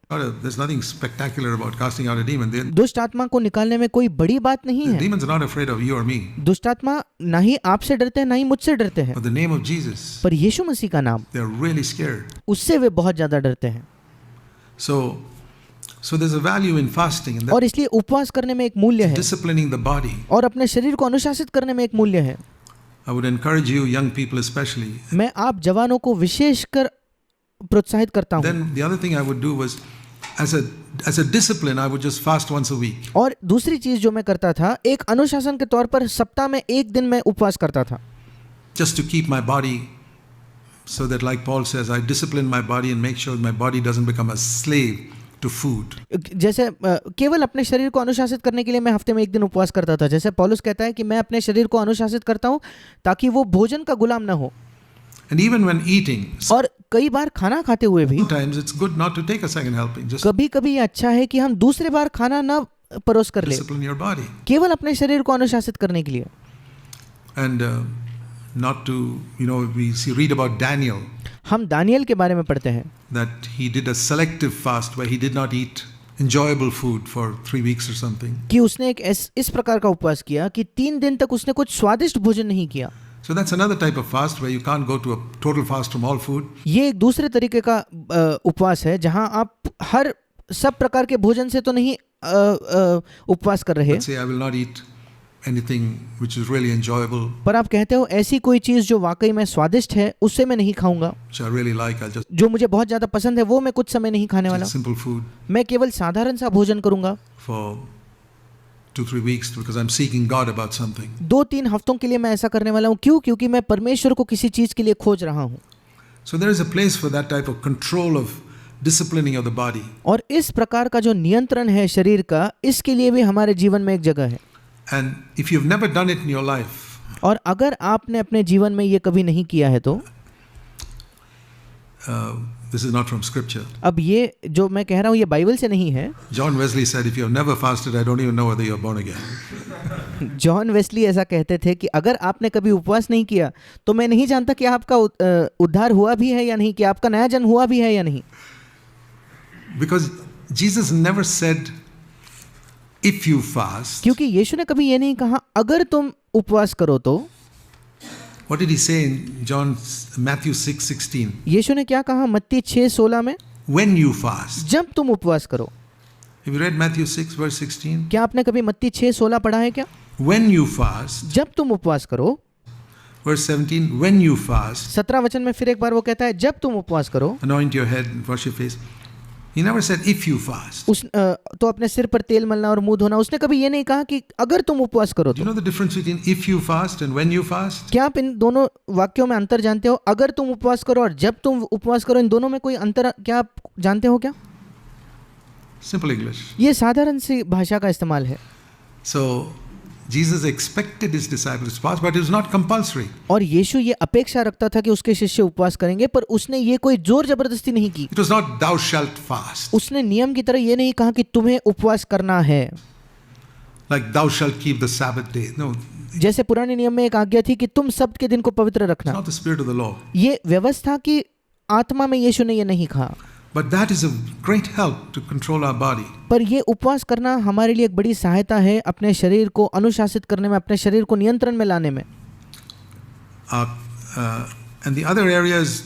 there's nothing spectacular about casting out a demon. दुष्ट आत्मा को निकालने में कोई बड़ी बात नहीं है। Demons are not afraid of you or me. दुष्ट आत्मा ना ही आपसे डरते हैं ना ही मुझसे डरते हैं, But the name of Jesus, पर यीशु मसीह का नाम, they're really scared. उससे वे बहुत ज्यादा डरते हैं। So there's a value in fasting, and और इसलिए उपवास करने में एक मूल्य है, disciplining the body. और अपने शरीर को अनुशासित करने में एक मूल्य है। I would encourage you, young people especially. मैं आप जवानों को विशेषकर प्रोत्साहित करता हूँ। Then the other thing I would do was, as a discipline, I would just fast once a week. और दूसरी चीज जो मैं करता था, एक अनुशासन के तौर पर सप्ताह में एक दिन मैं उपवास करता था, Just to keep my body, so that like Paul says, I discipline my body and make sure my body doesn't become a slave to food. जैसे केवल अपने शरीर को अनुशासित करने के लिए मैं हफ्ते में एक दिन उपवास करता था। जैसे पौलुस कहता है कि मैं अपने शरीर को अनुशासित करता हूँ ताकि वो भोजन का गुलाम ना हो। And even when eating, और कई बार खाना खाते हुए भी sometimes it's good not to take a second helping. Just कभी कभी ये अच्छा है कि हम दूसरे बार खाना ना परोस कर ले, discipline your body. केवल अपने शरीर को अनुशासित करने के लिए। And not to, read about Daniel, हम दानियल के बारे में पढ़ते हैं that he did a selective fast where he did not eat enjoyable food for 3 weeks or something. कि उसने एक इस प्रकार का उपवास किया कि 3 दिन तक उसने कुछ स्वादिष्ट भोजन नहीं किया। So that's another type of fast where you can't go to a total fast from all food. ये एक दूसरे तरीके का उपवास है जहां आप सब प्रकार के भोजन से तो नहीं उपवास कर रहे, Let's say I will not eat anything which is really enjoyable, पर आप कहते हो ऐसी कोई चीज जो वाकई में स्वादिष्ट है उससे मैं नहीं खाऊंगा, which I really like. I'll just जो मुझे बहुत ज्यादा पसंद है वो मैं कुछ समय नहीं खाने वाला, eat simple food मैं केवल साधारण सा भोजन करूंगा for 2-3 weeks because I'm seeking God about something. 2-3 हफ्तों के लिए मैं ऐसा करने वाला हूँ। क्यों? क्योंकि मैं परमेश्वर को किसी चीज के लिए खोज रहा हूँ। So there is a place for that type of control of disciplining of the body. और इस प्रकार का जो नियंत्रण है शरीर का, इसके लिए भी हमारे जीवन में एक जगह है। And if you've never done it in your life, और अगर आपने अपने जीवन में ये कभी नहीं किया है तो this is not from scripture. अब ये जो मैं कह रहा हूँ ये बाइबल से नहीं है। John Wesley said, if you have never fasted, I don't even know whether you're born again. John Wesley ऐसा कहते थे कि अगर आपने कभी उपवास नहीं किया तो मैं नहीं जानता कि आपका उद्धार हुआ भी है या नहीं, कि आपका नया जन्म हुआ भी है या नहीं। Because Jesus never said, if you fast. क्योंकि यीशु ने कभी ये नहीं कहा अगर तुम उपवास करो तो। What did he say in Matthew 6:16? यीशु ने क्या कहा मत्ती 6:16 में? When you fast. जब तुम उपवास करो। Have you read Matthew 6 verse 16? क्या आपने कभी मत्ती 6:16 पढ़ा है क्या? When you fast. जब तुम उपवास करो। Verse 17, when you fast. 17 वचन में फिर एक बार वो कहता है जब तुम उपवास करो। Anoint your head and wash your face. He never said if you fast. तो अपने सिर पर तेल मलना और मुंह धोना, उसने कभी ये नहीं कहा कि अगर तुम उपवास करो तो। Do you know the difference between if you fast and when you fast? क्या आप इन दोनों वाक्यों में अंतर जानते हो? अगर तुम उपवास करो और जब तुम उपवास करो, इन दोनों में कोई अंतर क्या आप जानते हो क्या? Simple English. ये साधारण सी भाषा का इस्तेमाल है। So Jesus expected his disciples to fast, but it was not compulsory. और यीशु ये अपेक्षा रखता था कि उसके शिष्य उपवास करेंगे, पर उसने ये कोई जोर जबरदस्ती नहीं की। It was not thou shalt fast. उसने नियम की तरह ये नहीं कहा कि तुम्हें उपवास करना है। Like thou shalt keep the Sabbath day. No. जैसे पुराने नियम में एक आज्ञा थी कि तुम सब्त के दिन को पवित्र It's रखना। not the spirit of the law. ये व्यवस्था की आत्मा में यीशु ने ये नहीं कहा। But that is a great help to control our body. पर ये उपवास करना हमारे लिए एक बड़ी सहायता है अपने शरीर को अनुशासित करने में, अपने शरीर को नियंत्रण में लाने में। And the other area is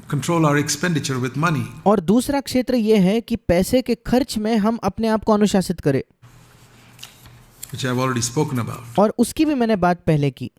control our expenditure with money. और दूसरा क्षेत्र ये है कि पैसे के खर्च में हम अपने आप को अनुशासित करें, Which I've already spoken about. और उसकी भी मैंने बात पहले की।